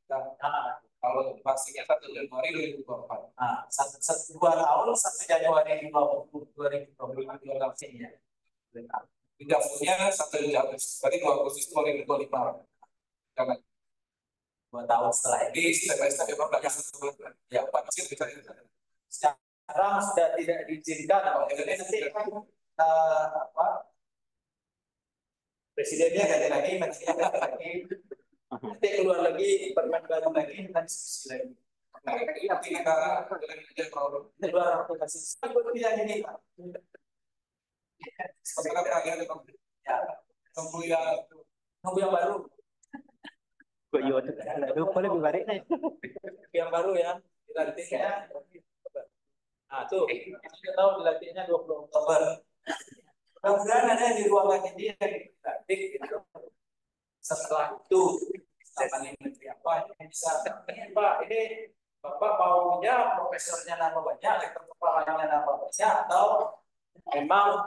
Kalau kalau vaksinnya 1 Januari 2024. Nah, 2 tahun 1 Januari 2025 vaksinnya. Tidak punya 1 Agustus, berarti 2 Agustus 2025. Jangan 2 tahun setelah ini. jadi step by step memang banyak ya vaksin bisa Sekarang sudah tidak diizinkan. Jadi nanti apa? Presidennya ganti lagi, menterinya ganti lagi, nanti keluar lagi permen baru lagi, dan diskusi lagi. nah ini nanti kita aja kalau Keluar aplikasi. Yang ini Pak. sekarang kalian Ya, tunggu yang nunggu yang baru. Kok iya tuh. Lupa lebih balik nih. Yang baru ya, dilantiknya. Nah, tuh, kita tahu dilantiknya 20 Oktober. Mudah-mudahan ada di ruangan ini yang dilantik gitu. Setelah itu, siapa menteri apa yang bisa, Pak, ini Bapak maunya profesornya nambah banyak, rektor kepalanya nambah banyak, atau memang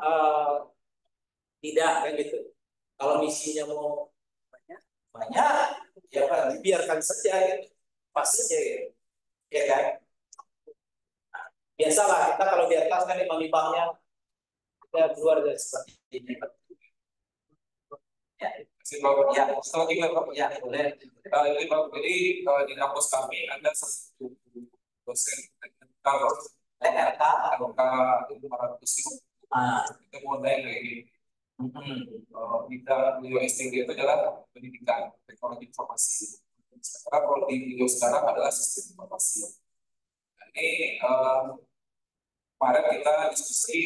tidak kan gitu. Kalau misinya mau banyak, ya Pak, biarkan saja gitu. Pas saja gitu. Ya kan? Nah, biasalah kita kalau di atas kan limbang-limbangnya kita keluar dari seperti ini. Ya, setelah kita ya boleh. jadi di kampus kami ada satu dosen kalau TRK itu 500 itu mulai dari bidang USTG itu adalah pendidikan teknologi informasi. Sekarang kalau di sekarang adalah sistem informasi. Ini kemarin kita diskusi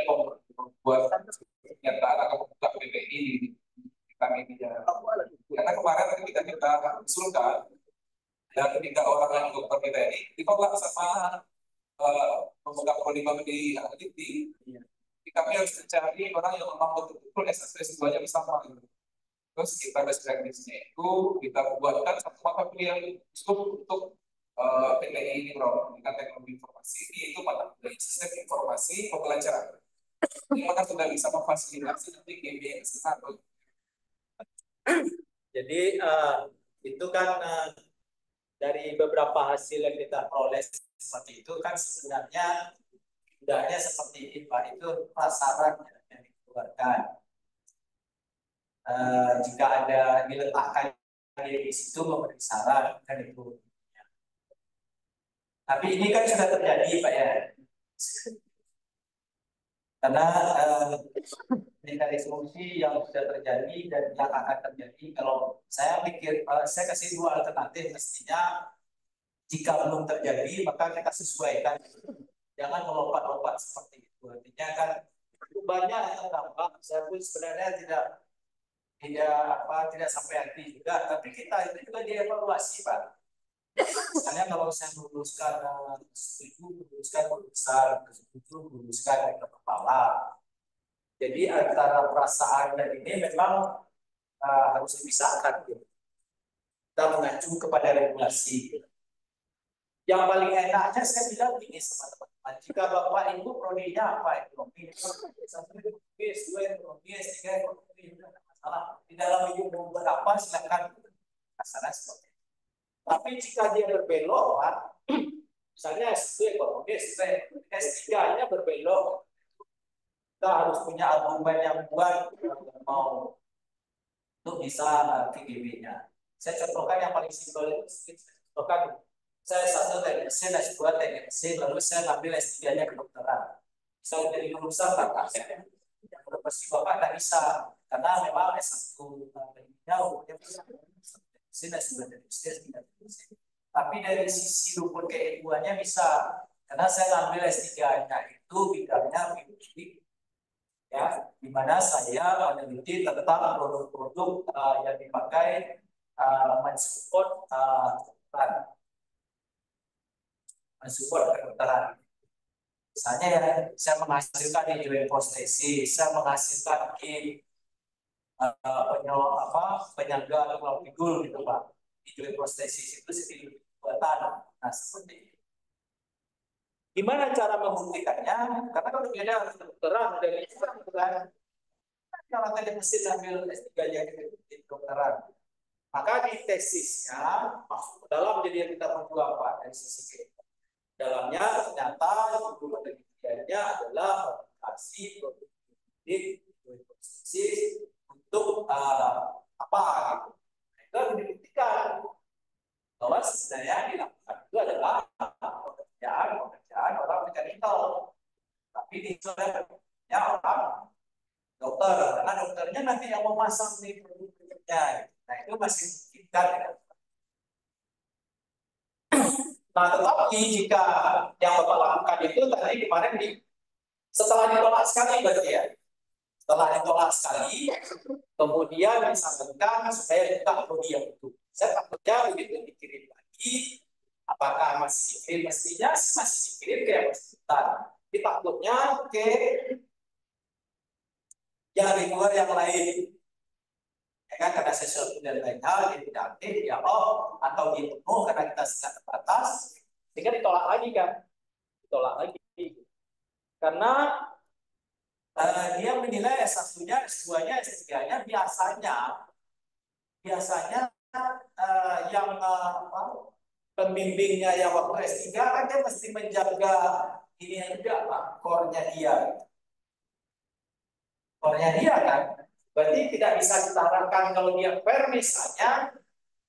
membuat pernyataan atau membuka PPI di kami di jalan. Karena kemarin ketika kita usulkan dan ketika orang yang dokter kita ini ditolak sama membuka prodi di Aditi. Kami harus mencari orang yang memang betul-betul S1 S2-nya bersama. Terus kita best practice-nya itu kita buatkan satu mata kuliah khusus untuk PTI ini, bro, dengan teknologi informasi ini itu mata kuliah sistem informasi pembelajaran. Ini maka sudah bisa memfasilitasi nanti GBS satu. Jadi itu kan dari beberapa hasil yang kita peroleh seperti itu kan sebenarnya tidaknya seperti ini Pak, itu prasarat yang dikeluarkan. Jika ada diletakkan di situ memberi saran kan itu. Tapi ini kan sudah terjadi Pak ya. Karena mekanisme yang sudah terjadi dan yang akan terjadi, kalau saya pikir saya kasih 2 alternatif, mestinya jika belum terjadi maka kita sesuaikan, jangan melompat-lompat seperti itu. Artinya kan banyak yang terdampak. Saya pun sebenarnya tidak sampai hati juga, tapi kita itu juga dievaluasi Pak. Misalnya kalau saya meluluskan 7, meluluskan besar, 7 meluluskan ke kepala. Jadi antara perasaan dan ini memang harus dipisahkan. Gitu. Kita mengacu kepada regulasi. Gitu. Yang paling enaknya saya bilang ini sama teman-teman. Jika Bapak Ibu prodinya apa? Ekonomi, S2 ekonomi, S3 ekonomi, tidak masalah. Di dalam hidup mau berapa silakan. Kasarnya seperti itu. Tapi jika dia berbelok, Pak, misalnya S2 ekonomi, S3-nya berbelok, kita harus punya argumen yang kuat mau untuk bisa KGB-nya. Saya contohkan yang paling simpel itu, saya contohkan saya 1 TNC, S2 TNC, lalu saya ambil S3-nya kedokteran. Saya dari lulusan kakak saya, yang profesi Bapak tidak bisa, karena memang S1 nya umurnya tapi dari sisi rukun keilmuannya bisa, karena saya ngambil S3-nya itu bidangnya biologi, ya, di mana saya meneliti tentang produk-produk yang dipakai mensupport kedokteran. Misalnya ya, saya menghasilkan hidroprostesis, saya menghasilkan penyangga tulang pingul gitu Pak. Hidroprostesis itu sendiri buatan. Nah seperti itu. Gimana cara membuktikannya? Karena kalau beda kedokteran dari kedokteran, kalau tadi mesti ambil S3-nya di kedokteran. Maka di tesisnya masuk ke dalam jadi yang kita berdua Pak dari sisi kita. Dalamnya ternyata judul penelitiannya adalah aplikasi produktif untuk apa gitu. Nah, itu harus dibuktikan bahwa sebenarnya dilakukan itu adalah pekerjaan orang mekanikal, tapi di orang dokter, karena dokternya nanti yang memasang nih produk-produknya. Nah itu masih memungkinkan. Nah tetapi jika yang Bapak lakukan itu tadi kemarin setelah ditolak sekali berarti ya, setelah ditolak sekali, kemudian disampaikan supaya kita prodi yang itu. Saya takutnya begitu dikirim lagi, apakah masih dikirim, mestinya masih dikirim ke yang bersangkutan. Tapi takutnya ke yang di luar yang lain, ya kan, karena sesuatu dan lain hal yang tidak aktif ya atau dipenuh karena kita sangat terbatas, sehingga ditolak lagi kan, ditolak lagi karena dia menilai S1-nya, S2-nya, S3-nya biasanya yang pembimbingnya yang waktu S3 kan dia mesti menjaga ini juga Pak, core-nya dia. Core-nya dia kan, berarti tidak bisa kita harapkan kalau dia fair misalnya,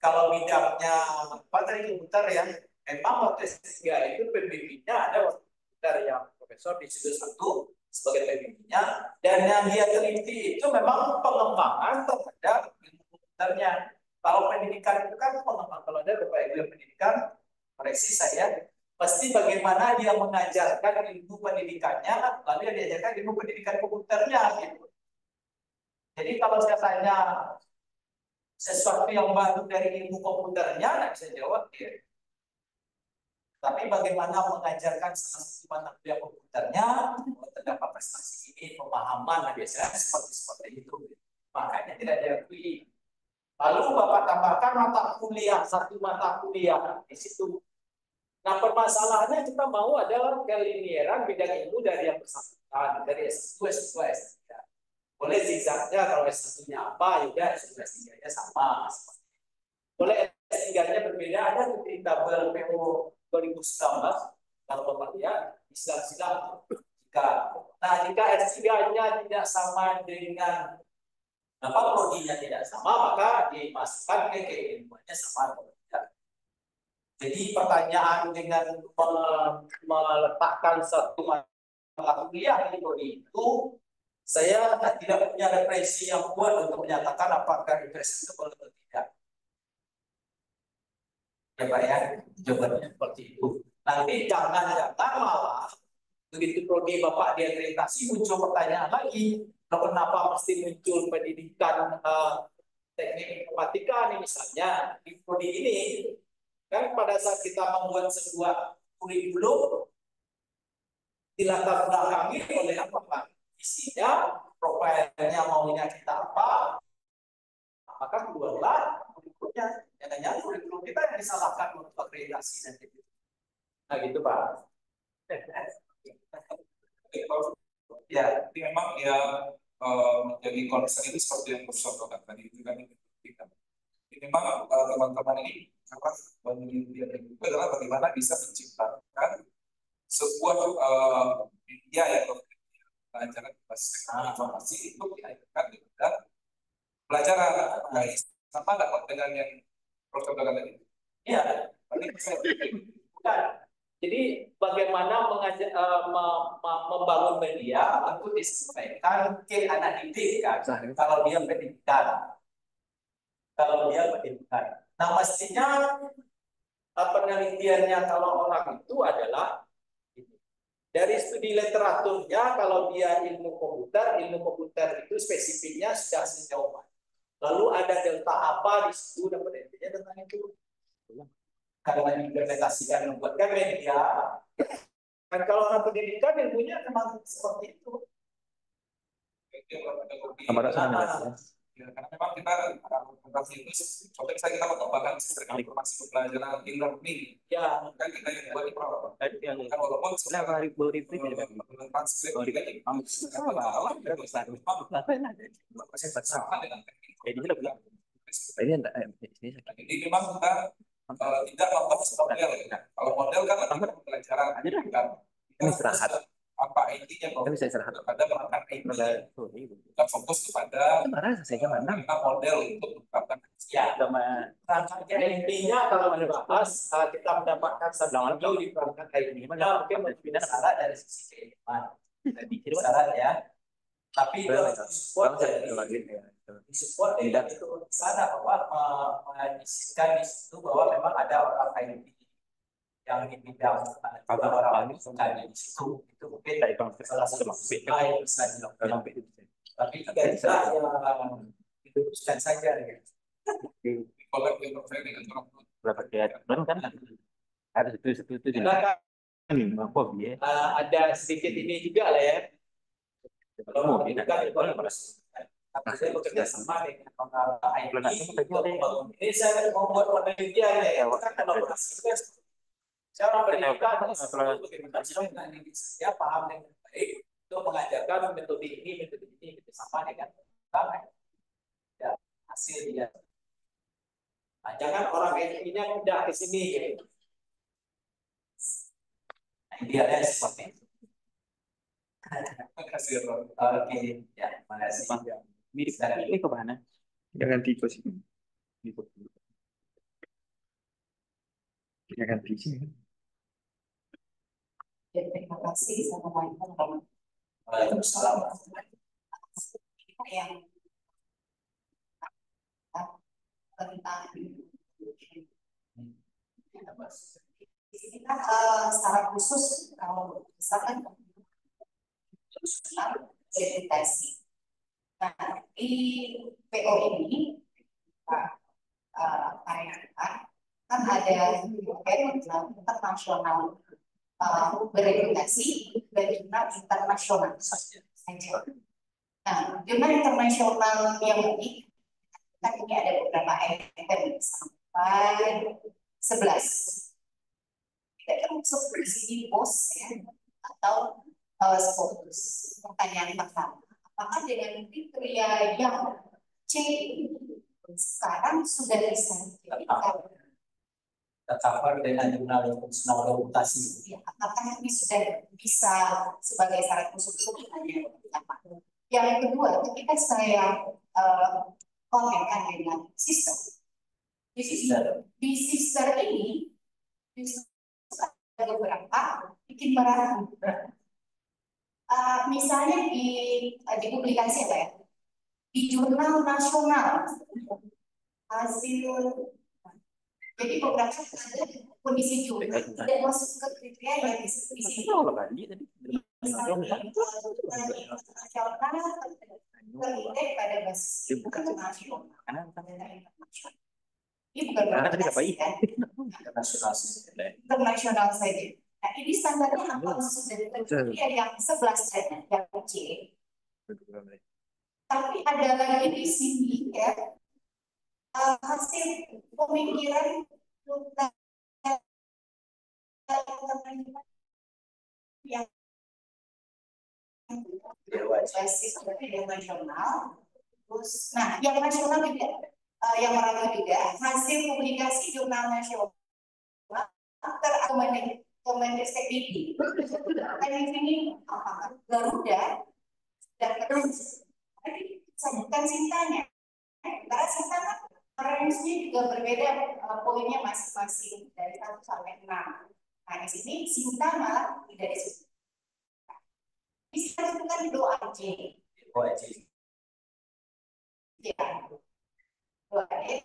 kalau bidangnya apa tadi komputer ya, memang waktu S3 itu pembimbingnya ada waktu komputer yang profesor di situ satu sebagai pembimbingnya, dan yang dia teliti itu memang pengembangan terhadap ilmu komputernya. Kalau pendidikan itu kan pengembangan, kalau ada Bapak Ibu yang pendidikan, koreksi saya, pasti bagaimana dia mengajarkan ilmu pendidikannya, lalu yang diajarkan ilmu pendidikan komputernya gitu. Jadi kalau saya tanya sesuatu yang baru dari ilmu komputernya, nggak bisa jawab dia. Tapi bagaimana mengajarkan salah satu mata kuliah komputernya, terdapat prestasi ini, pemahaman, biasanya seperti itu. Makanya tidak diakui. Lalu Bapak tambahkan satu mata kuliah di situ. Nah permasalahannya kita mau adalah kelinieran bidang ilmu dari yang bersangkutan, dari S1, S2, S3. Boleh zigzagnya kalau S1-nya apa, juga S2-nya sama. Boleh S3-nya berbeda, ada di tabel PO 2019, kalau Bapak lihat, silang-silang. Jika S3-nya tidak sama dengan prodinya tidak sama, maka dimasukkan ke keilmuannya sama atau tidak. Jadi pertanyaan dengan meletakkan satu mata kuliah di prodi itu, saya tidak punya referensi yang kuat untuk menyatakan apakah addressable atau tidak. Ya Pak ya, jawabannya seperti itu. Nanti jangan malah begitu prodi Bapak diakreditasi muncul pertanyaan lagi, kenapa mesti muncul pendidikan teknik informatika nih misalnya di prodi ini, kan pada saat kita membuat sebuah kurikulum dilatar belakangi oleh apa Pak? Isinya, profilnya maunya kita apa, maka keluarlah kurikulumnya. Jangan-jangan kurikulum kita yang disalahkan untuk akreditasi nanti. Nah gitu Pak. Ya, jadi memang ya menjadi concern itu seperti yang Profesor katakan tadi itu kan kita. Jadi memang teman-teman ini karena penelitian itu adalah bagaimana bisa menciptakan sebuah media yang pelajaran berbasis informasi itu diajarkan di dalam pelajaran. Sama nggak dengan yang Profesor katakan tadi? Iya. Bukan. Jadi bagaimana membangun media untuk disampaikan ke anak didik kan, kalau dia pendidikan. Nah mestinya penelitiannya kalau orang itu adalah dari studi literaturnya, kalau dia ilmu komputer itu spesifiknya sudah sejauh mana. Lalu ada delta apa di situ dan penelitiannya tentang itu. Karena diimplementasikan membuatkan media, dan kalau orang pendidikan ilmunya memang seperti itu. Ya, karena memang kita informasi itu contohnya kita mengembangkan sistem informasi pembelajaran e-learning. Ya, kan kita yang buat itu kan walaupun sebenarnya Ini enggak ini Nah, ini memang kita tidak membahas model ya. Kalau model kan nanti kita pembelajaran Aja dah. kan. Kita Ini istirahat. fokus apa intinya Kita bisa istirahat. kepada menekan intinya. Sorry. Kita fokus kepada Kemarin saya mana? kita model untuk menerapkan Ya, Sama rangkaian intinya kalau dibahas kita mendapatkan satu di perangkat ini. Mungkin mungkin syarat dari sisi keilmuan. Syarat ya. Tapi itu harus disupport disupport tidak itu di sana bahwa menyisikan di situ bahwa memang ada orang IT yang di bidang orang bukan di situ itu mungkin salah satu lain bisa dilakukan. Tapi tidak yang diteruskan saja ya. kolab yang terkait dengan orang tua. berapa kayak baru kan ada itu Kita apa ya? ada sedikit ini juga lah ya. Kalau kita tapi saya bekerja sama dengan pengelola IT. Ini saya membuat penelitian ya. Kalau saya orang pendidikan, saya paham dengan baik untuk mengajarkan metode ini sama dengan bank ya, hasilnya. Nah, jangan orang IT-nya pindah ke sini gitu. Nah, idealnya seperti itu. Terima kasih Ron. Oke, ya, terima kasih. Mirip ini ke mana? Jangan tipe sih. Jangan tipe sih. Ya, terima kasih. Assalamualaikum. Waalaikumsalam. Yang tentang kita secara khusus kalau misalkan sertifikasi. Nah, di PO ini karyawan kan ada jurnal internasional bereputasi dan jurnal internasional saja. Nah, jurnal internasional yang ini kan ini ada beberapa item sampai 11. Kita termasuk di sini bos ya atau fokus. Pertanyaan pertama, apakah dengan kriteria yang C sekarang sudah bisa tercover dengan jurnal internasional reputasi? ya, apakah ini sudah bisa sebagai syarat khusus untuk hanya apa? Yang kedua, ketika saya konekan dengan sistem, di sister ini ada beberapa bikin barang. Misalnya di publikasi apa ya? Di jurnal nasional hasil, jadi beberapa ada kondisi jurnal tidak masuk ke kriteria yang di sini. Misalnya nasional terlihat pada basis internasional. Ini bukan berarti kan? Internasional saja. Nah, ini standarnya apa sudah yang 11 saja, yang C. Tapi ada lagi di sini ya hasil pemikiran yang basis nasional. Terus, nah, yang nasional juga, yang merata juga hasil publikasi jurnal nasional Kemenristek Dikti. Dan di sini apakah Garuda dan terus sebutkan Sintanya. Karena Sinta kan range-nya juga berbeda, poinnya masing-masing dari 1 sampai 6. Nah, di sini Sinta malah tidak disebut. Bisa disebutkan doa J. Ya. Doa J.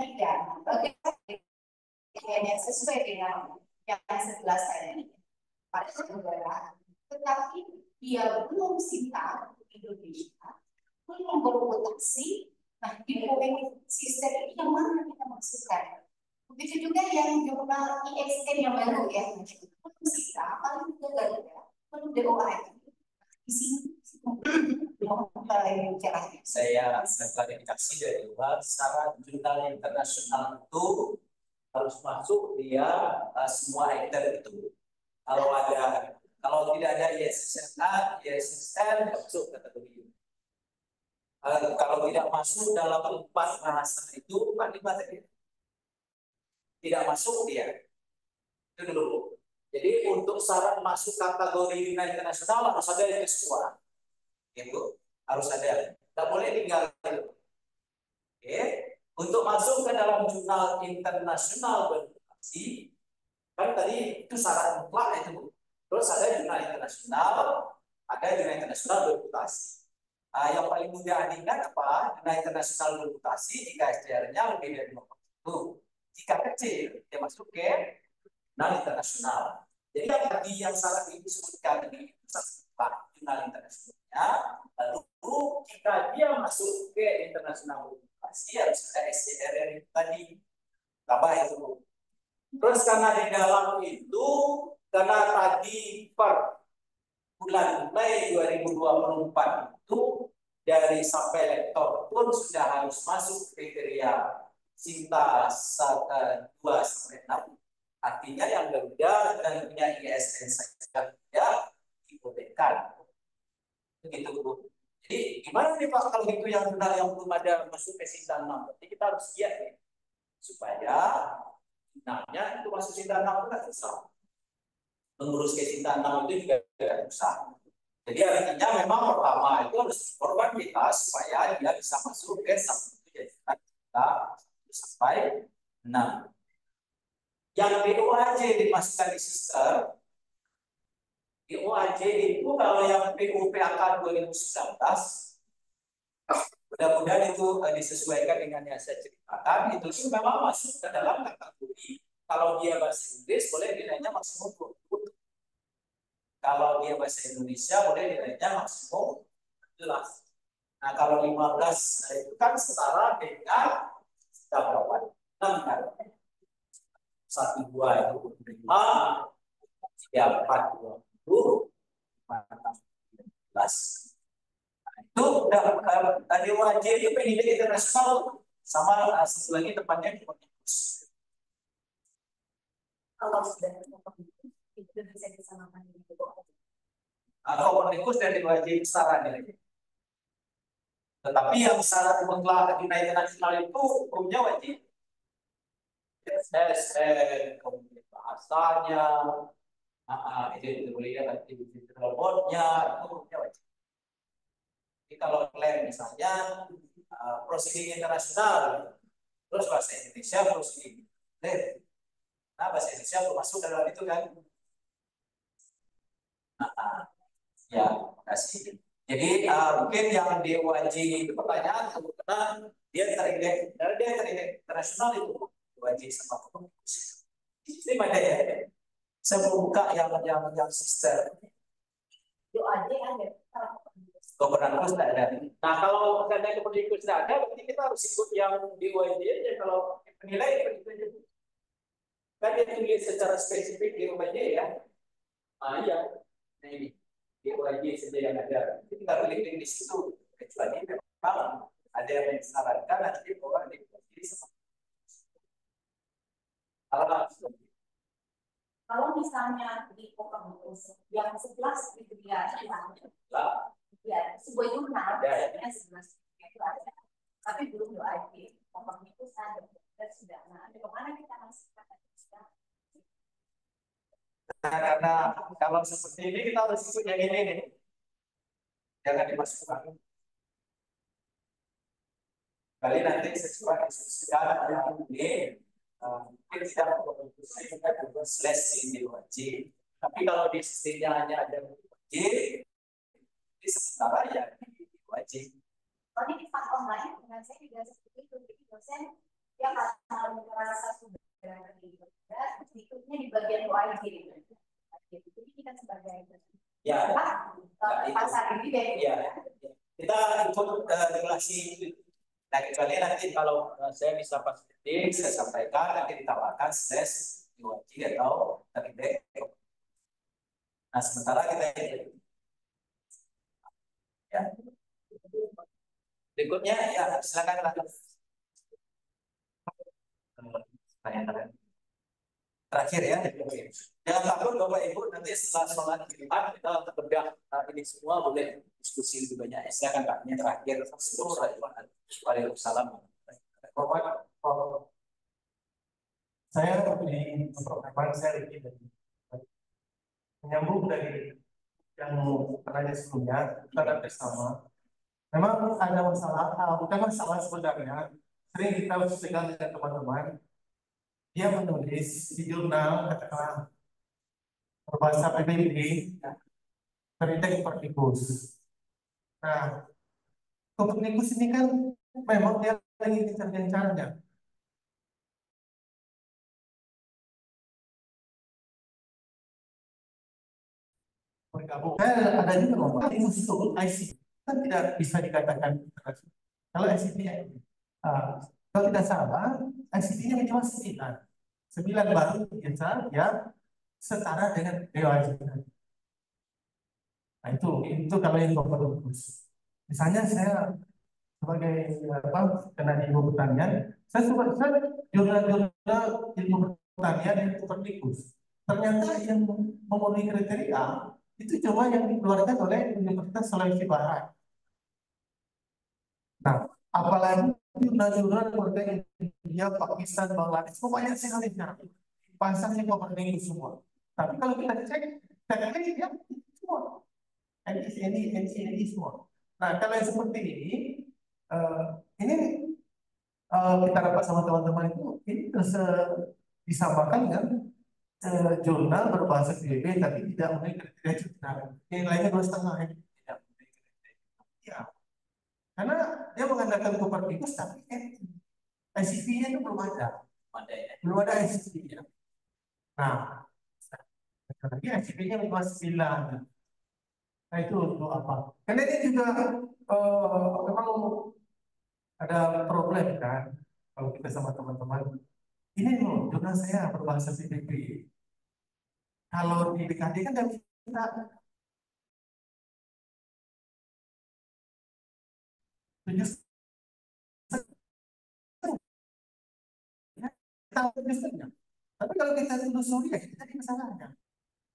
Tidak, bagaimana sesuai dengan yang 11 tadi pada negara, tetapi dia belum Sinta Indonesia, belum bermutasi. Nah, di poin sistem ini yang mana kita masukkan? Begitu juga yang jurnal ISN yang baru ya, belum Sinta, paling juga Garuda, belum DOA. Di sini saya klarifikasi dari luar, syarat jurnal internasional itu harus masuk dia semua item itu. Kalau ada Kalau tidak ada ISSN, ISSN masuk kategori. Kalau tidak masuk dalam 4 bahasa itu, tidak masuk dia. Itu dulu. Jadi untuk syarat masuk kategori dunia internasional harus ada yang S2. Itu harus ada. Tidak boleh tinggal. Oke. Untuk masuk ke dalam jurnal internasional bermutasi, kan tadi itu syarat mutlak itu. Terus ada jurnal internasional, ada jurnal internasional bermutasi. Yang paling mudah diingat apa? Jurnal internasional bermutasi jika SDR-nya lebih dari 50. Jika kecil, dia masuk ke jurnal internasional. Jadi yang tadi yang syarat ini disebutkan ini jurnal internasionalnya. Lalu jika dia masuk ke internasional bermutasi harus ada SDR yang tadi. Tambah itu. Terus karena di dalam itu, karena tadi per bulan Mei 2024 itu dari sampai lektor pun sudah harus masuk kriteria Sinta 2 sampai 6. Artinya yang Garuda dan punya ISN saja ya dibolehkan. Begitu Bu. Jadi gimana nih Pak kalau itu yang benar yang belum ada masuk ke Sinta 6? Berarti kita harus lihat nih supaya namanya itu masuk Sinta 6 itu kan susah. Mengurus ke Sinta 6 itu juga tidak susah. Jadi artinya memang pertama itu harus korban kita supaya dia bisa masuk ke sampai kita sampai 6. Yang PUAJ dimasukkan di sister, PUAJ itu kalau yang PUPAK 2019, mudah-mudahan itu disesuaikan dengan yang saya ceritakan, itu memang masuk ke dalam kategori kalau dia bahasa Inggris boleh nilainya maksimum 20. Kalau dia bahasa Indonesia boleh nilainya maksimum 11. Nah kalau 15 itu kan setara dengan berapa? 6 kan? 1, 2 itu 5, 3, 4, 20, 15. Itu udah tadi wajib itu pendidik internasional sama satu lagi tempatnya di Komunikus. Kalau sudah itu bisa disamakan dengan itu. Komunikus dari wajib setara nilainya. Tetapi yang syarat mutlak di internasional itu hukumnya wajib. SSN, kemudian bahasanya, itu boleh ya nanti di robotnya itu hukumnya wajib. Jadi kalau klaim misalnya prosedur internasional, terus bahasa Indonesia prosedur, nah bahasa Indonesia masuk dalam itu kan? Ya, terima kasih. Jadi mungkin yang DOAJ itu pertanyaan karena dia terindeks internasional itu wajib sama komunitas. Ini mana ya? Saya buka yang sister. DOAJ ada. Komunitas tidak ada. Nah kalau misalnya komunitas tidak ada, berarti kita harus ikut yang DOAJ aja. Kalau penilai itu aja. Kan dia tulis secara spesifik DOAJ ya. Iya. Nah ini. DOAJ saja yang ada. Jadi kita pilih di situ. Kecuali memang ada yang disarankan nanti bahwa DOAJ sama. Kalau misalnya di komunitas yang 11 itu dia ya sebuah jurnal ya 11 itu ada, tapi belum DOAJ. Komunitas ada sudah. Nah, di mana kita masih karena kalau seperti ini kita harus ikut yang ini nih. Jangan dimasukkan. Kali nanti sesuai diskusikan yang ini mungkin tidak membutuhkan slash ini wajib. Tapi kalau di sistemnya hanya ada wajib, di sementara ya wajib. Kalau di tempat online dengan saya juga seperti itu. Jadi dosen yang merasa sudah berikutnya di bagian DOAJ. Jadi kita sebagai pasar ini ya kita ikut regulasi. Nah kecuali nanti kalau saya bisa fasilitasi, saya sampaikan nanti ditambahkan slash DOAJ atau terindeks. Nah sementara kita ya. Berikutnya ya silakan. terakhir ya. Jangan takut Bapak Ibu, nanti setelah sholat Jumat kita bedah ini semua, boleh diskusi lebih banyak. Saya akan tanya terakhir seluruh Waalaikumsalam. Saya di pertanyaan saya ini menyambung dari yang penanya sebelumnya, kita bersama. Memang ada masalah, bukan masalah sebenarnya. Sering kita pegang dengan teman-teman, dia menulis di jurnal katakanlah berbahasa PBB terindeks Kopernikus. Nah, Kopernikus ini kan memang dia lagi gencar-gencarnya. Bergabung. Ada juga Kopernikus itu ICT kan tidak bisa dikatakan kalau ICT kalau tidak salah ICT-nya minimal 9 baru biasa ya setara dengan DOIC. Nah itu kalau yang Kopernikus. Misalnya saya sebagai karena di ilmu pertanian, saya jurnal-jurnal ilmu pertanian yang Kopernikus. Ternyata yang memenuhi kriteria itu cuma yang dikeluarkan oleh Universitas Sulawesi Barat. Nah, apalagi jurnal-jurnal berbagai India, Pakistan, Bangladesh, pokoknya sekali pasangnya Kopernikus semua. Tapi kalau kita cek, ya semua, NCNI semua. Nah, kalau yang seperti ini kita rapat sama teman-teman itu, ini terus disamakan dengan jurnal berbahasa PBB tapi tidak memenuhi kriteria jurnal. Nilainya 2,5 tidak memenuhi kriteria. Ya. Karena dia mengandalkan Kopernikus tapi ICP-nya itu belum ada. Belum ada ICP-nya. Nah, lagi ICP-nya 5,9. Nah itu untuk apa? Karena ini juga memang ada problem kan kalau kita sama teman-teman. Ini loh, jurnal saya berbahasa PBB. Kalau di BKD kan tidak bisa tapi kalau kita telusuri ya kita di masalahnya.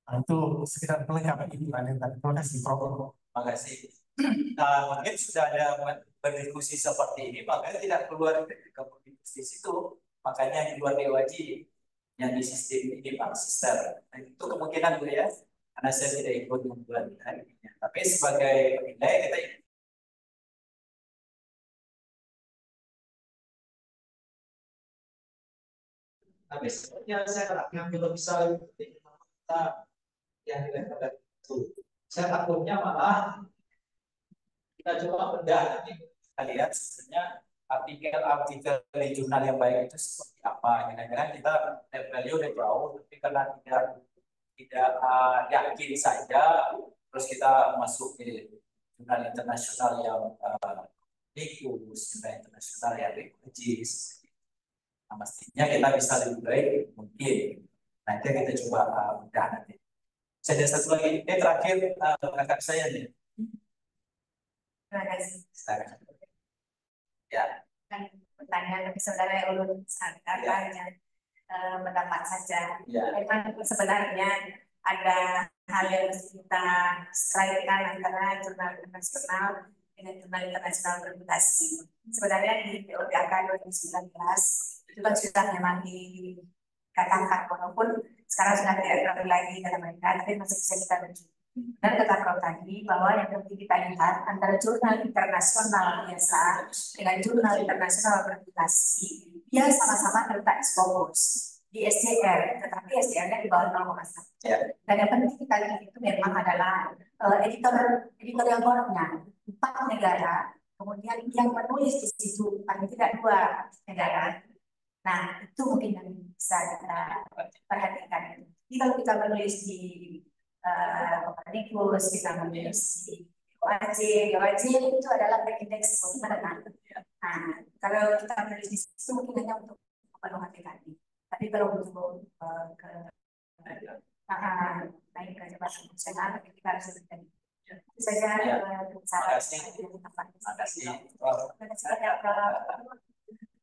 Nah, itu sekedar melengkapi ini yang tadi. Terima kasih, Prof. Terima kasih. Nah, mungkin sudah ada berdiskusi seperti ini, makanya tidak keluar dari Kopernikus di situ. Makanya di luar DOAJ yang di sistem ini Pak Sister. Nah, itu kemungkinan Bu ya, karena saya tidak ikut membuat hari ini. Tapi sebagai penilai kita tapi sebenarnya saya yang belum bisa kita yang dilakukan itu. Saya takutnya malah kita coba bedah nanti kita lihat sebenarnya artikel di jurnal yang baik itu seperti apa. Jangan-jangan kita value udah jauh, tapi karena tidak yakin saja, terus kita masuk ke jurnal internasional yang bagus, jurnal internasional yang bagus. Nah, mestinya kita bisa lebih baik mungkin. Nanti kita coba bedah nanti. Saya ada satu lagi, terakhir kakak saya nih. Terima kasih. Ya. Pertanyaan dari saudara Ulun katanya mendapat saja. Ya. Memang sebenarnya ada hal yang harus kita selesaikan antara jurnal internasional dengan jurnal internasional bermutasi. Sebenarnya di PODK 2019 itu kan sudah memang dikatakan walaupun sekarang sudah tidak terlalu lagi dalam mereka, tapi masih bisa kita rujuk. Dan kata Prof tadi bahwa yang penting kita lihat antara jurnal internasional biasa dengan jurnal internasional bermutasi, dia sama-sama terletak fokus di SDR, tetapi SDR-nya di bawah 0,1. Ya. Dan yang penting kita lihat itu memang adalah editorial board-nya 4 negara, kemudian yang menulis di situ paling tidak 2 negara. Nah, itu mungkin yang bisa kita perhatikan. Jadi kalau kita menulis di Kopernikus, kita menulis di DOAJ itu adalah indeks menengah. Nah, kalau kita menulis di situ mungkin hanya untuk pemenuhan PKD. Tapi kalau untuk naik ke jabatan nasional, kita harus berhenti. Itu saja. Terima kasih. Terima kasih.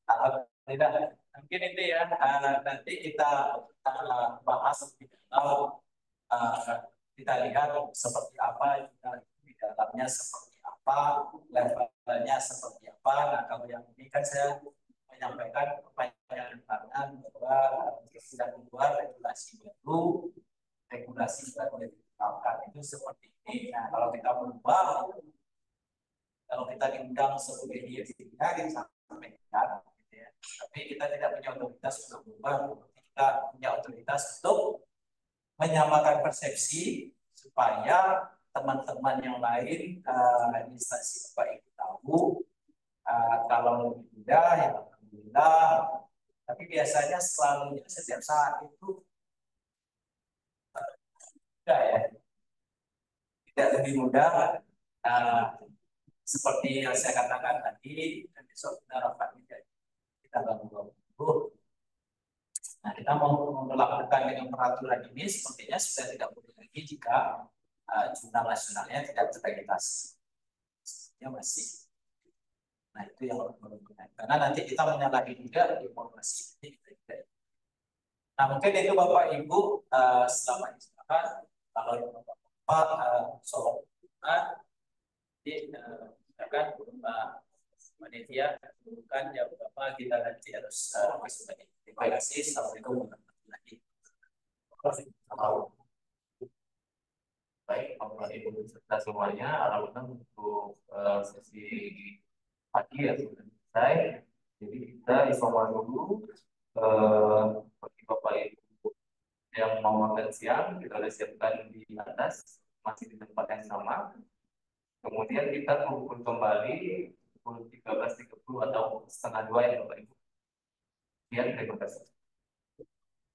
Alhamdulillah. Mungkin itu ya, nanti kita bahas lebih dalam. Kita lihat seperti apa, di dalamnya seperti apa, levelnya seperti apa. Nah, kalau yang ini kan saya menyampaikan perpanjangan tangan bahwa sudah keluar regulasi baru, regulasi baru yang ditetapkan itu seperti ini. Nah, kalau kita berubah, kalau kita diundang sebagai dirinya disampaikan, gitu ya. Tapi kita tidak punya otoritas untuk berubah, kita punya otoritas untuk menyamakan persepsi supaya teman-teman yang lain instansi Bapak Ibu tahu kalau lebih mudah ya alhamdulillah. Tapi biasanya selalu setiap saat itu mudah ya, tidak lebih mudah seperti yang saya katakan tadi. Dan besok kita rapat kita bangun. Nah, kita mau memperlakukan dengan peraturan ini sepertinya sudah tidak boleh lagi jika jurnal nasionalnya tidak terakreditasi. Sepertinya masih. Nah, itu yang berhubungan. Karena nanti kita menyalahi juga informasi ini. Nah, mungkin itu Bapak Ibu selama istirahat. Kalau Bapak soal jadi akan panitia bukan jam berapa kita nanti harus bersedia. Terima kasih. Assalamualaikum warahmatullahi wabarakatuh. Baik, Bapak Ibu serta semuanya, alhamdulillah untuk sesi pagi ya sudah selesai. Jadi kita isoman dulu bagi Bapak Ibu yang mau makan siang kita sudah siapkan di atas, masih di tempat yang sama. Kemudian kita kumpul kembali pukul 13.30 atau setengah 2 ya Bapak Ibu. Ya, terima kasih.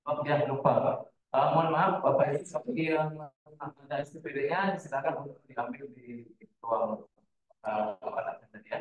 Oh ya, lupa. Mohon maaf Bapak Ibu, seperti yang ada SPPD-nya silakan untuk diambil di ruang tadi ya.